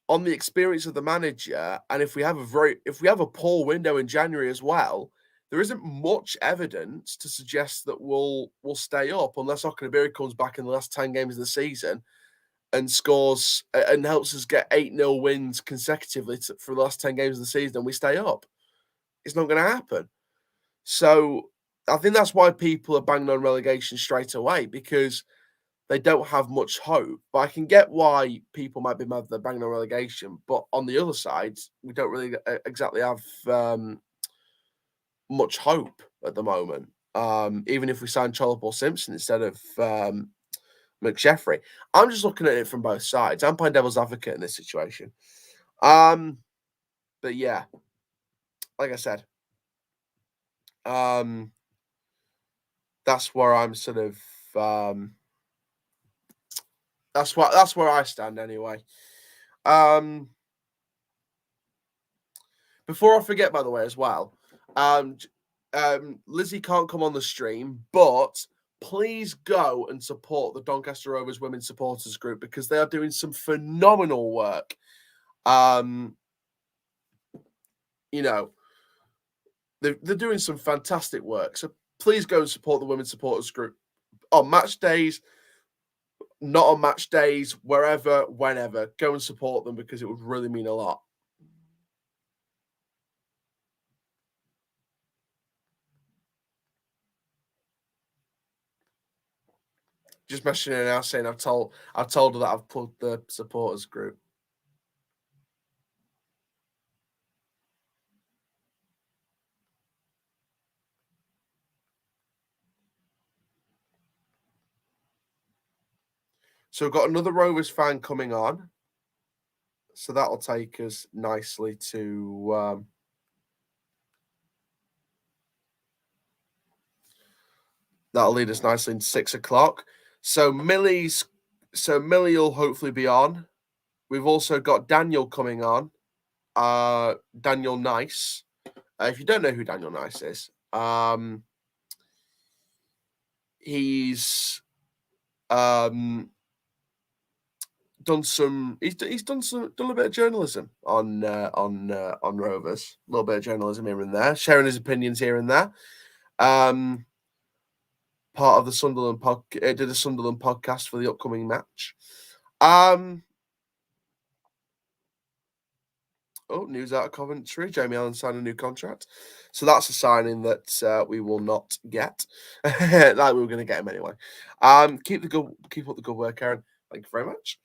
on the experience of the manager, and if we have a poor window in January as well, there isn't much evidence to suggest that we'll stay up unless Okanabiri comes back in the last 10 games of the season and scores and helps us get 8-0 wins consecutively for the last 10 games of the season and we stay up. It's not going to happen. So I think that's why people are banging on relegation straight away, because they don't have much hope. But I can get why people might be mad they're banging on relegation. But on the other side, we don't really exactly have much hope at the moment. Even if we sign Cholopor Simpson instead of McSheffrey. I'm just looking at it from both sides. I'm playing devil's advocate in this situation. But yeah, like I said, that's where I'm sort of that's where I stand anyway. Before I forget, by the way, as well, Lizzie can't come on the stream, but please go and support the Doncaster Rovers Women's Supporters Group because they are doing some phenomenal work. They're doing some fantastic work. So please go and support the Women's Supporters Group on match days, not on match days, wherever, whenever. Go and support them because it would really mean a lot. Just messaging her now saying I've told her that I've plugged the supporters group. So we've got another Rovers fan coming on. So that'll take us nicely to that'll lead us nicely into 6 o'clock. So Millie will hopefully be on. We've also got Daniel coming on. Daniel Nice. If you don't know who Daniel Nice is, he's done a bit of journalism on Rovers, a little bit of journalism here and there, sharing his opinions here and there. Part of the Sunderland did a Sunderland podcast for the upcoming match. Oh, news out of Coventry. Jamie Allen signed a new contract. So that's a signing that we will not get. Like we were going to get him anyway. Keep up the good work, Aaron. Thank you very much.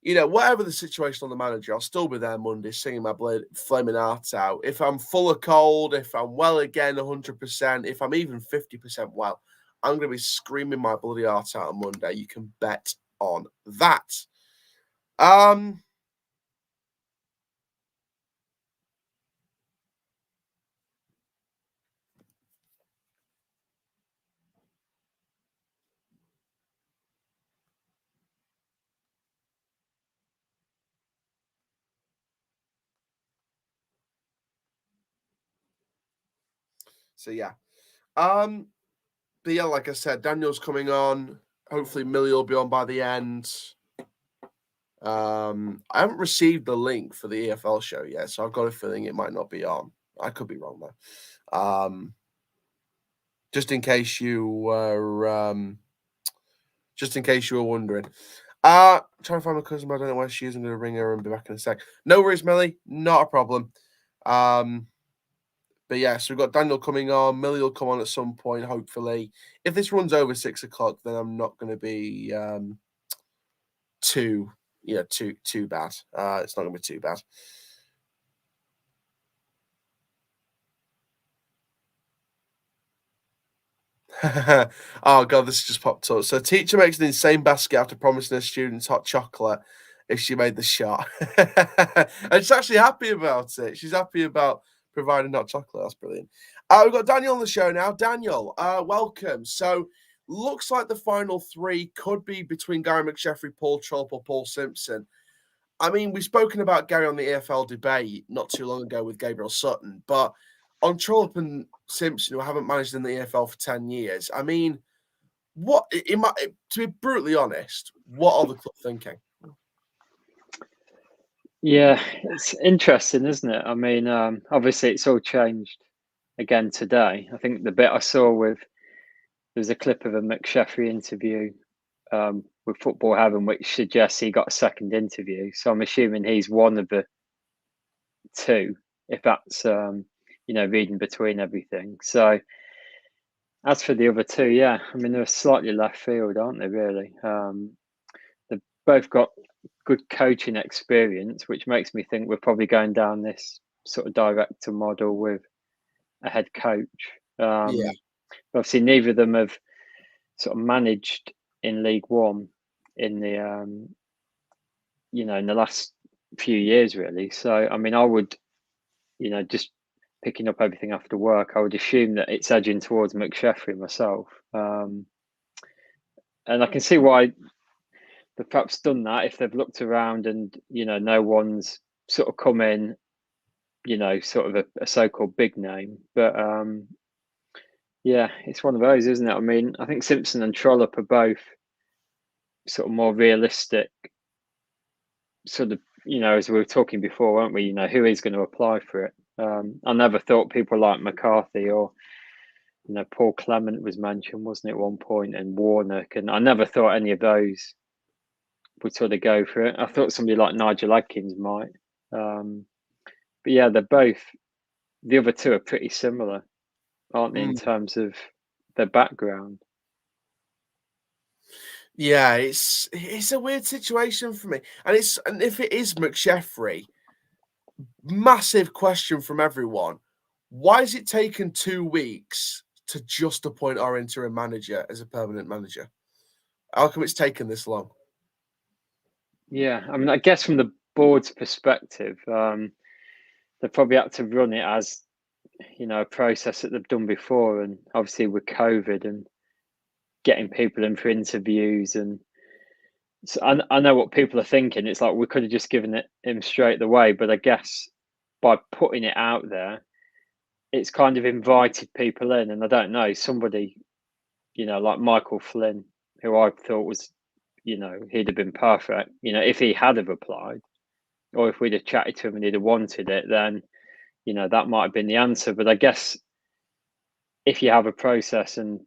Whatever the situation on the manager, I'll still be there Monday singing my flaming heart out. If I'm full of cold, if I'm well again 100%, if I'm even 50% well, I'm going to be screaming my bloody heart out on Monday. You can bet on that. So yeah. But yeah, like I said, Daniel's coming on. Hopefully Millie will be on by the end. I haven't received the link for the EFL show yet, so I've got a feeling it might not be on. I could be wrong though. Just in case you were wondering. Trying to find my cousin, but I don't know where she is. I'm going to ring her and be back in a sec. No worries, Millie. Not a problem. But yeah, so we've got Daniel coming on. Millie will come on at some point, hopefully. If this runs over 6 o'clock, then I'm not going to be too bad. It's not going to be too bad. Oh god, this just popped up. So teacher makes an insane basket after promising her students hot chocolate if she made the shot. And she's actually happy about it. She's happy about providing hot chocolate. That's brilliant. We've got Daniel on the show now. Daniel, welcome. So looks like the final three could be between Gary McSheffrey, Paul Trollope, or Paul Simpson. I mean, we've spoken about Gary on the EFL debate not too long ago with Gabriel Sutton, but on Trollope and Simpson, who haven't managed in the EFL for 10 years, I mean, to be brutally honest, what are the club thinking? Yeah, it's interesting, isn't it? I mean, obviously it's all changed again today. I think the bit I saw there's a clip of a McSheffrey interview with Football Heaven, which suggests he got a second interview. So I'm assuming he's one of the two, if that's reading between everything. So as for the other two, yeah, I mean they're slightly left field, aren't they? Really, they've both got good coaching experience, which makes me think we're probably going down this sort of director model with a head coach. Yeah. Obviously, neither of them have sort of managed in League One in the in the last few years, really. So, I mean, I would, just picking up everything after work, I would assume that it's edging towards McSheffrey myself. And I can see why they've perhaps done that if they've looked around and, no one's sort of come in, sort of a so-called big name. But yeah, it's one of those, isn't it? I mean, I think Simpson and Trollope are both sort of more realistic, sort of, as we were talking before, weren't we? Who is going to apply for it? I never thought people like McCarthy or, Paul Clement was mentioned, wasn't it, at one point, and Warnock, and I never thought any of those would sort of go for it. I thought somebody like Nigel Adkins might. But yeah, the other two are pretty similar, aren't they, in terms of their background? Yeah, it's a weird situation for me. And if it is McSheffrey, massive question from everyone. Why has it taken 2 weeks to just appoint our interim manager as a permanent manager? How come it's taken this long? Yeah, I mean, I guess from the board's perspective, they probably had to run it as, a process that they've done before. And obviously with COVID and getting people in for interviews, and so I know what people are thinking. It's like we could have just given him straight away, but I guess by putting it out there, it's kind of invited people in. And I don't know, somebody, like Michael Flynn, who I thought was, he'd have been perfect. If he had have applied, or if we'd have chatted to him and he'd have wanted it, then, that might have been the answer. But I guess if you have a process and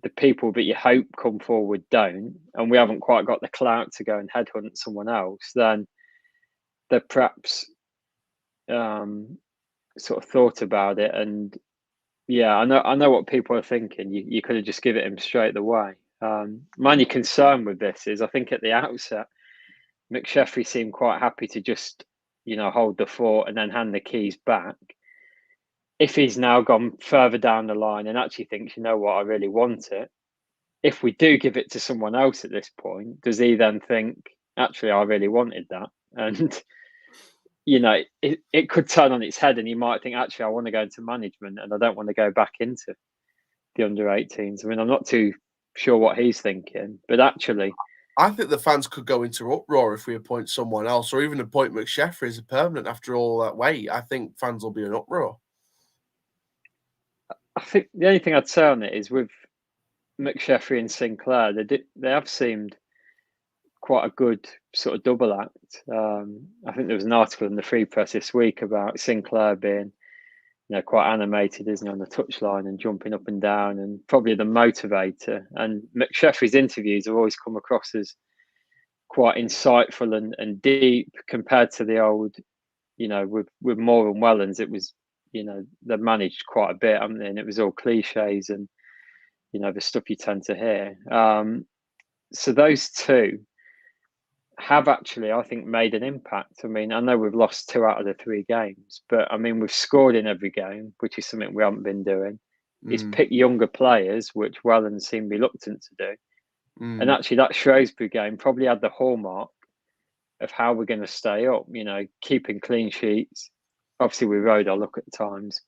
the people that you hope come forward don't, and we haven't quite got the clout to go and headhunt someone else, then they've perhaps sort of thought about it. And yeah, I know what people are thinking. You could have just given him straight away. My only concern with this is I think at the outset, McSheffrey seemed quite happy to just, hold the fort and then hand the keys back. If he's now gone further down the line and actually thinks, you know what, I really want it. If we do give it to someone else at this point, does he then think, actually, I really wanted that? And, it could turn on its head and he might think, actually, I want to go into management and I don't want to go back into the under-18s. I mean, I'm not too sure what he's thinking, but actually, I think the fans could go into uproar if we appoint someone else, or even appoint McSheffrey as a permanent after all that wait. I think fans will be in uproar. I think the only thing I'd say on it is with McSheffrey and Sinclair, they have seemed quite a good sort of double act. I think there was an article in the Free Press this week about Sinclair being, quite animated, isn't he, on the touchline and jumping up and down, and probably the motivator. And McSheffrey's interviews have always come across as quite insightful and deep compared to the old, with Moore and Wellens. It was, they've managed quite a bit, haven't they? And it was all cliches and, the stuff you tend to hear. So those two have actually, I think, made an impact. I mean, I know we've lost 2 out of the 3 games, but I mean, we've scored in every game, which is something we haven't been doing. He's picked younger players, which Wellens seemed reluctant to do. And actually, that Shrewsbury game probably had the hallmark of how we're going to stay up, keeping clean sheets. Obviously, we rode our luck at times,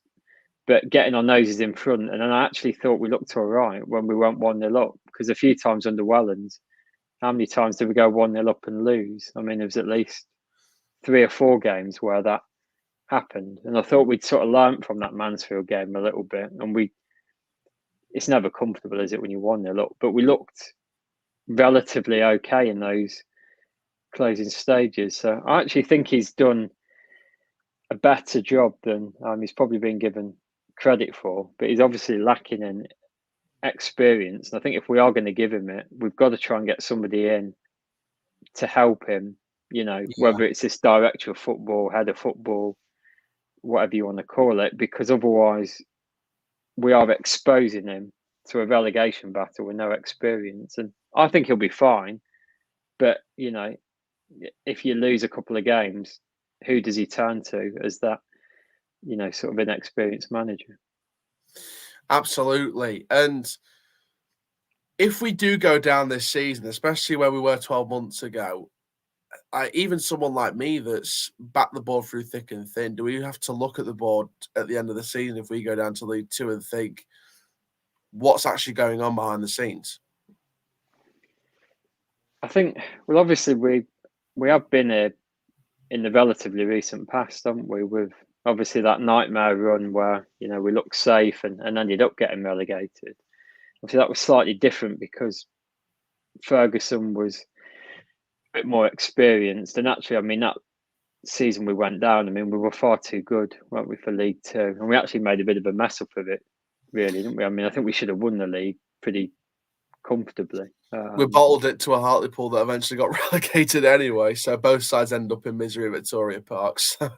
but getting our noses in front. And then I actually thought we looked all right when we went 1-0 up, because a few times under Wellens, how many times did we go 1-0 up and lose? I mean, there was at least 3 or 4 games where that happened. And I thought we'd sort of learnt from that Mansfield game a little bit. And it's never comfortable, is it, when you 1-0 up? But we looked relatively okay in those closing stages. So I actually think he's done a better job than he's probably been given credit for. But he's obviously lacking in experience. And I think if we are going to give him it, we've got to try and get somebody in to help him, whether it's this director of football, head of football, whatever you want to call it, because otherwise we are exposing him to a relegation battle with no experience. And I think he'll be fine. But, if you lose a couple of games, who does he turn to as that, sort of inexperienced manager? Absolutely. And if we do go down this season, especially where we were 12 months ago, even someone like me that's backed the board through thick and thin, do we have to look at the board at the end of the season if we go down to League 2 and think what's actually going on behind the scenes? I think, well, obviously we have been here in the relatively recent past, haven't we? With obviously that nightmare run where, we looked safe and ended up getting relegated. Obviously that was slightly different because Ferguson was a bit more experienced. And actually, I mean, that season we went down, I mean, we were far too good, weren't we, for League 2? And we actually made a bit of a mess up of it, really, didn't we? I mean, I think we should have won the league pretty comfortably. We bottled it to a Hartlepool that eventually got relegated anyway, so both sides end up in misery at Victoria Park. So,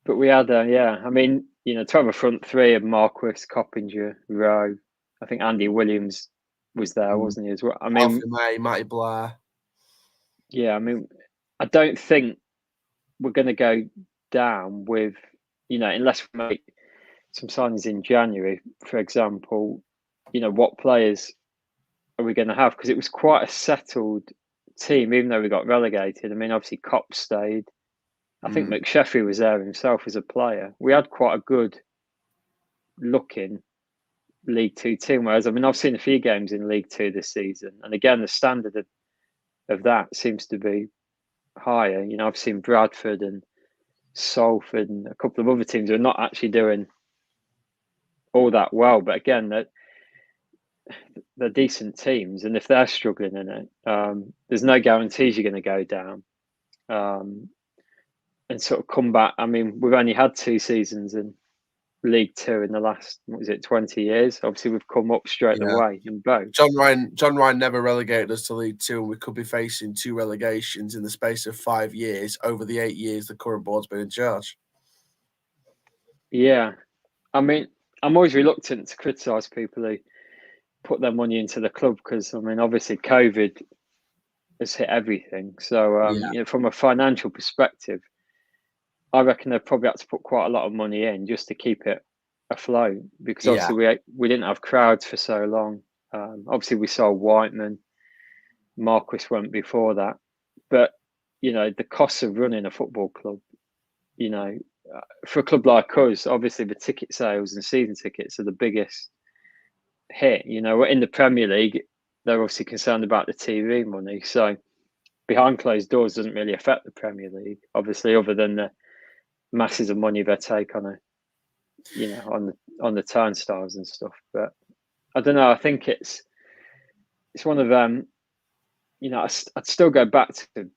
but we had, I mean, to have a front three of Marquis, Coppinger, Rowe. I think Andy Williams was there, wasn't he, as well? I mean, Alfie May, Matty Blair. Yeah, I mean, I don't think we're going to go down with, unless we make some signings in January, for example. What players are we going to have? Because it was quite a settled team, even though we got relegated. I mean, obviously, Kopp stayed. I think McSheffrey was there himself as a player. We had quite a good looking League 2 team. Whereas, I mean, I've seen a few games in League 2 this season. And again, the standard of that seems to be higher. I've seen Bradford and Salford and a couple of other teams who are not actually doing all that well. But again, they're decent teams. And if they're struggling in it, there's no guarantees you're going to go down. And sort of come back. I mean, we've only had 2 seasons and League Two in the last, 20 years. Obviously, we've come up straight away in both. John Ryan never relegated us to League Two, and we could be facing 2 relegations in the space of 5 years over the 8 years the current board's been in charge. Yeah, I mean, I'm always reluctant to criticise people who put their money into the club because, I mean, obviously COVID has hit everything. So, from a financial perspective, I reckon they've probably had to put quite a lot of money in just to keep it afloat because obviously we didn't have crowds for so long. Obviously, we sold Whiteman, Marquis went before that, but the costs of running a football club, for a club like us, obviously the ticket sales and season tickets are the biggest hit. We're in the Premier League, they're obviously concerned about the TV money, so behind closed doors doesn't really affect the Premier League, obviously, other than the masses of money they take on the turnstiles and stuff. But I don't know. I think it's one of them. I'd still go back to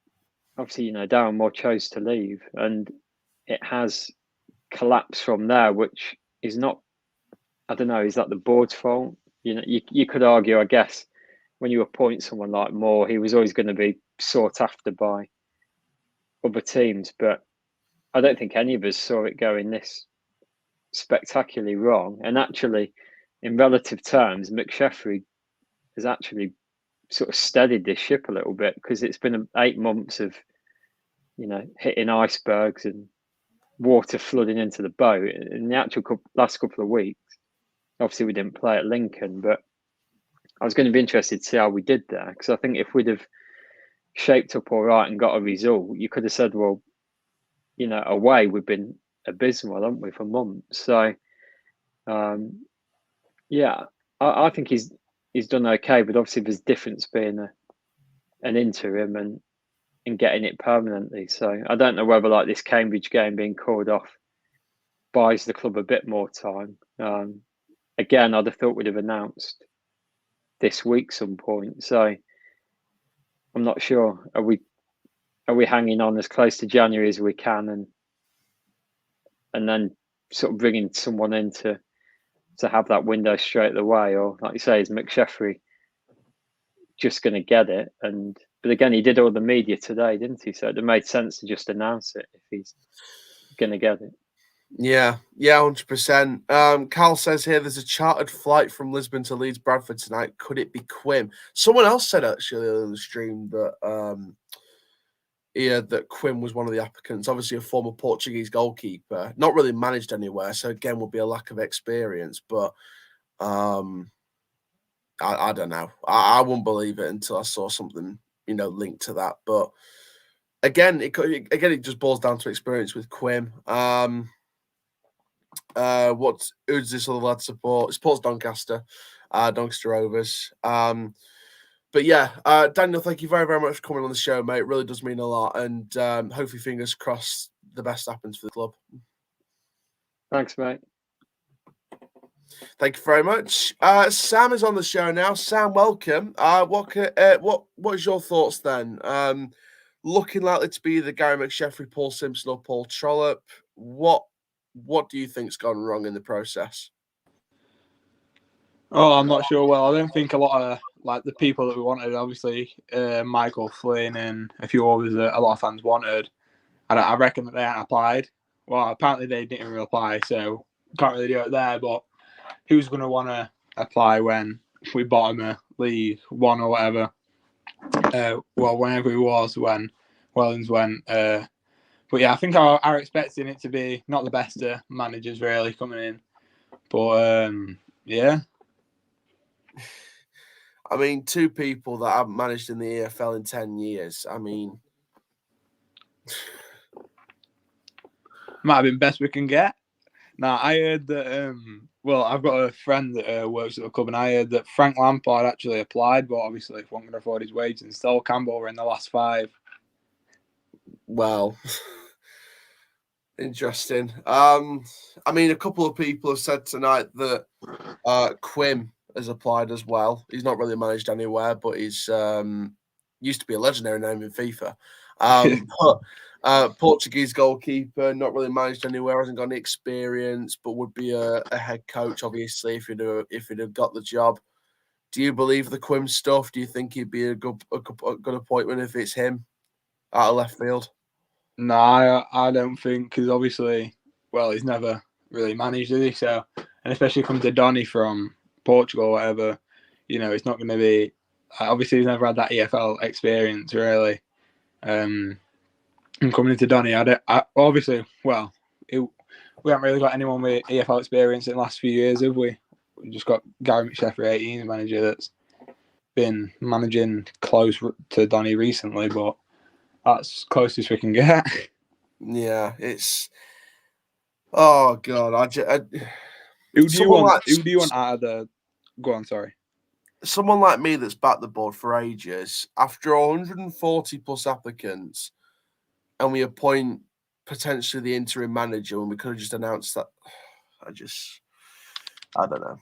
obviously Darren Moore chose to leave, and it has collapsed from there, which is not. I don't know. Is that the board's fault? You could argue, I guess, when you appoint someone like Moore, he was always going to be sought after by other teams, but I don't think any of us saw it going this spectacularly wrong. And actually, in relative terms, McSheffrey has actually sort of steadied this ship a little bit because it's been 8 months of, hitting icebergs and water flooding into the boat. In the actual last couple of weeks, obviously we didn't play at Lincoln, but I was going to be interested to see how we did there because I think if we'd have shaped up all right and got a result, you could have said, well, away we've been abysmal, haven't we, for months? So, I think he's done okay, but obviously there's difference being an interim and getting it permanently. So I don't know whether this Cambridge game being called off buys the club a bit more time. Again, I'd have thought we'd have announced this week some point. So I'm not sure. Are we hanging on as close to January as we can and then sort of bringing someone in to have that window straight away? Or like you say, is McSheffrey just going to get it? But again, he did all the media today, didn't he? So it made sense to just announce it if he's going to get it. Yeah, 100%. Carl says here there's a chartered flight from Lisbon to Leeds Bradford tonight. Could it be Quim? Someone else said actually on the stream that that Quim was one of the applicants. Obviously, a former Portuguese goalkeeper, not really managed anywhere, so again would be a lack of experience. But I don't know. I wouldn't believe it until I saw something linked to that. But again, it just boils down to experience with Quim. Who's this other lad support? It supports Doncaster, Doncaster Rovers. But yeah, Daniel, thank you very, very much for coming on the show, mate. It really does mean a lot, and hopefully, fingers crossed, the best happens for the club. Thanks, mate. Thank you very much. Sam is on the show now. Sam, welcome. What is your thoughts then? Looking likely to be either Gary McSheffrey, Paul Simpson, or Paul Trollope. What do you think's gone wrong in the process? Oh, I'm not sure. Well, I don't think a lot of the people that we wanted, obviously Michael Flynn and a few others that a lot of fans wanted, I reckon that they hadn't applied. Well, apparently they didn't really apply, so can't really do it there. But who's going to want to apply when we bottom a League One or whatever? Whenever it was when Wellens went. But yeah, I think I'm expecting it to be not the best managers really coming in. But yeah. I mean, 2 people that haven't managed in the EFL in 10 years. I mean, might have been best we can get. Now, I heard that, I've got a friend that works at a club, and I heard that Frank Lampard actually applied, but obviously if one can afford his wages, and Sol Campbell were in the last 5. Well, interesting. I mean, a couple of people have said tonight that Quim has applied as well. He's not really managed anywhere, but he's used to be a legendary name in FIFA. But Portuguese goalkeeper, not really managed anywhere, hasn't got any experience, but would be a head coach, obviously, if he'd have got the job. Do you believe the Quim stuff? Do you think he'd be a good appointment if it's him out of left field? No, I don't think, because obviously, well, he's never really managed, is he? So, and especially coming to Donny from Portugal or whatever, it's not going to be. Obviously, he's never had that EFL experience really. And coming into Donny, we haven't really got anyone with EFL experience in the last few years, have we? We just got Gary McSheffrey, 18 manager, that's been managing close to Donny recently, but that's closest we can get. Yeah, it's. Oh God, Who do you want out of the? Go on, sorry. Someone like me that's backed the board for ages, after 140 plus applicants, and we appoint potentially the interim manager when we could have just announced that. I don't know.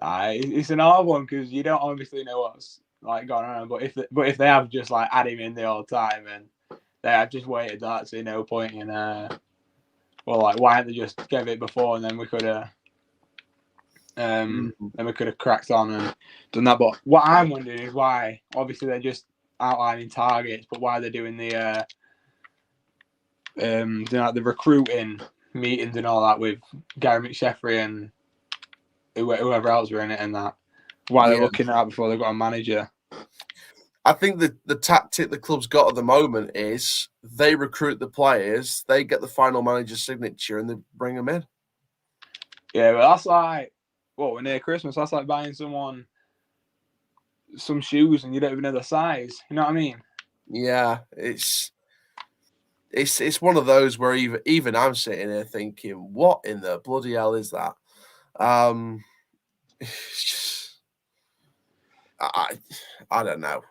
It's an hard one because you don't obviously know what's going on. But if they have just had him in the whole time and they have just waited, that's no point in. Why didn't they just give it before and then we could have. Then we could have cracked on and done that. But what I'm wondering is why. Obviously, they're just outlining targets, but why they're doing the the recruiting meetings and all that with Gary McSheffrey and whoever else were in it and that. Why they're looking at that before they've got a manager. I think the tactic the club's got at the moment is they recruit the players, they get the final manager's signature, and they bring them in. Yeah, but that's we're near Christmas. That's like buying someone some shoes and you don't even know the size. You know what I mean? Yeah, it's one of those where even I'm sitting here thinking, what in the bloody hell is that? It's just, I don't know.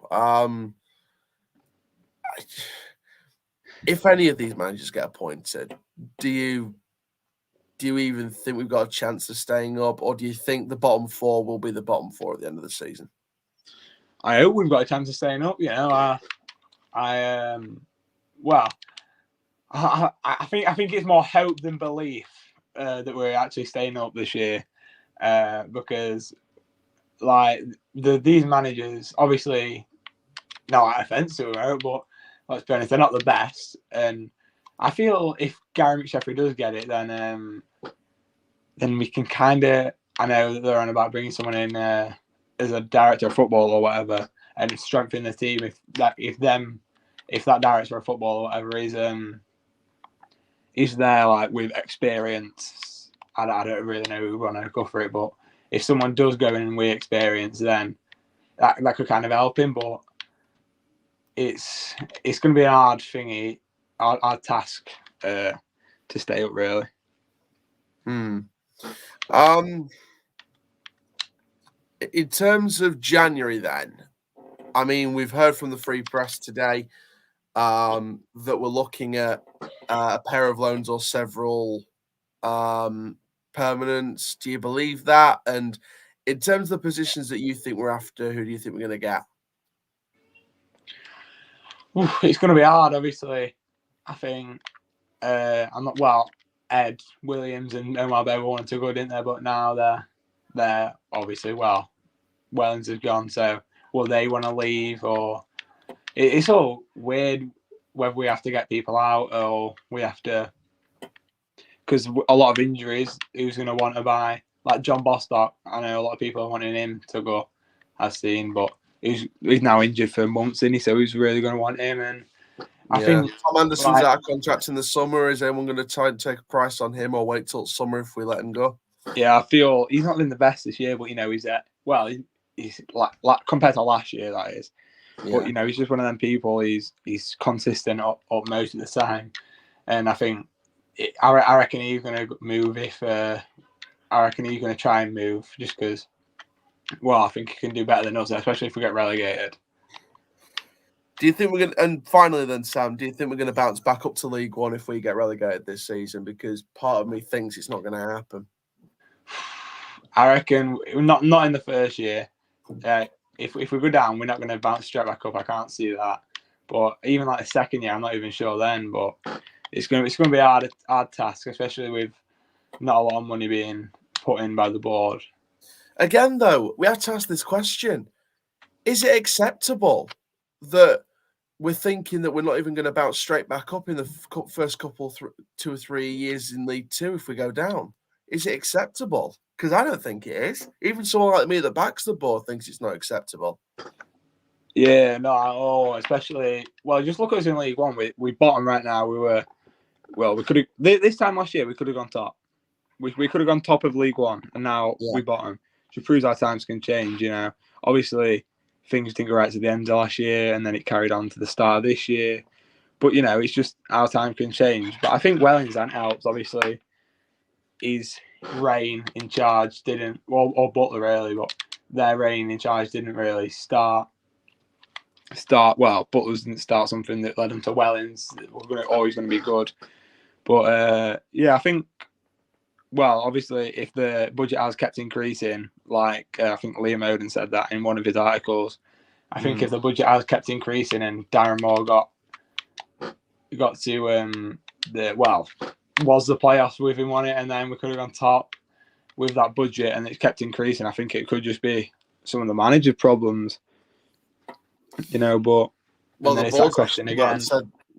If any of these managers get appointed, do you even think we've got a chance of staying up, or do you think the bottom four will be the bottom four at the end of the season? I hope we've got a chance of staying up. I think it's more hope than belief that we're actually staying up this year, because these managers, obviously, no offense to them, but let's be honest, they're not the best. And I feel if Gary McSheffrey does get it, then we can kind of. I know that they're on about bringing someone in as a director of football or whatever, and strengthen the team. If that director of football or whatever is there with experience, I don't really know who we want to go for it, but if someone does go in with experience, then that could kind of help him. But it's going to be a hard thingy, hard task to stay up, really. In terms of January, then, I mean, we've heard from the Free Press today that we're looking at a pair of loans or several permanents. Do you believe that? And in terms of the positions that you think we're after, who do you think we're going to get? It's going to be hard, obviously. I think Ed Williams and Omar Bay wanted to go, didn't they? But now they're obviously, Wellens has gone, so will they want to leave? Or it's all weird whether we have to get people out or we have to, because a lot of injuries. Who's going to want to buy? Like John Bostock, I know a lot of people are wanting him to go, I've seen, but he's now injured for months, isn't he? So who's really going to want him? And I think Tom Anderson's out of contract in the summer. Is anyone going to try and take a price on him or wait till summer if we let him go? Yeah, I feel he's not been the best this year, but he's he's like compared to last year, that is. Yeah. But he's just one of them people. He's consistent up most of the time, and I think I reckon he's going to move I reckon he's going to try and move just because. I think he can do better than us, especially if we get relegated. Do you think we're going to, and finally then, Sam, do you think we're going to bounce back up to League One if we get relegated this season? Because part of me thinks it's not going to happen. I reckon not in the first year. If we go down, we're not going to bounce straight back up. I can't see that. But even like the second year, I'm not even sure then. But it's gonna be a hard task, especially with not a lot of money being put in by the board. Again, though, we have to ask this question: is it acceptable that we're thinking that we're not even going to bounce straight back up in the first couple 2 or 3 years in League Two if we go down? Is it acceptable? Because I don't think it is. Even someone like me that backs the board thinks it's not acceptable. Yeah, no, especially just look at us in League One. We bottom right now. We could have this time last year. We could have gone top. We could have gone top of League One, and now we bottom. Which proves our times can change. You know, obviously things didn't go right to the end of last year, and then it carried on to the start of this year. But you know, it's just our time can change. But I think Welling's helps. Obviously, his reign in charge didn't, or Butler really, but their reign in charge didn't really start well. Butler's didn't start something that led them to Welling's. We're always going to be good. But I think. Well, obviously, if the budget has kept increasing, like I think Liam Oden said that in one of his articles, I think if the budget has kept increasing and Darren Moore got to was the playoffs with him on it, and then we could have gone top with that budget, and it's kept increasing. I think it could just be some of the manager problems, you know. But then it's that question again.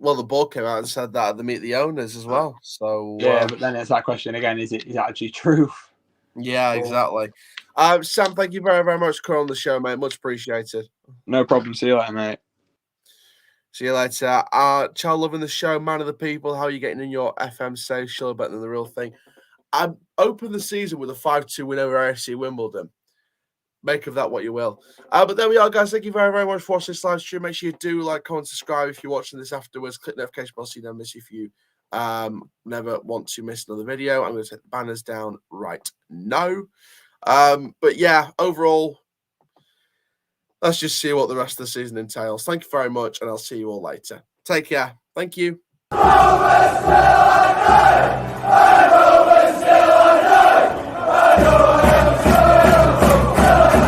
The board came out and said that at the Meet the Owners as well. So but then it's that question again: is it actually true? Yeah, exactly. Sam, thank you very, very much for coming on the show, mate. Much appreciated. No problem. See you later, mate. See you later. Child loving the show, man of the people. How are you getting in your FM social? Better than the real thing. I opened the season with a 5-2 win over AFC Wimbledon. Make of that what you will. But there we are, guys. Thank you very, very much for watching this live stream. Make sure you do like, comment, subscribe if you're watching this afterwards. Click the notification bell so you don't miss if you never want to miss another video. I'm going to take the banners down right now. But yeah, overall, let's just see what the rest of the season entails. Thank you very much, and I'll see you all later. Take care. Thank you.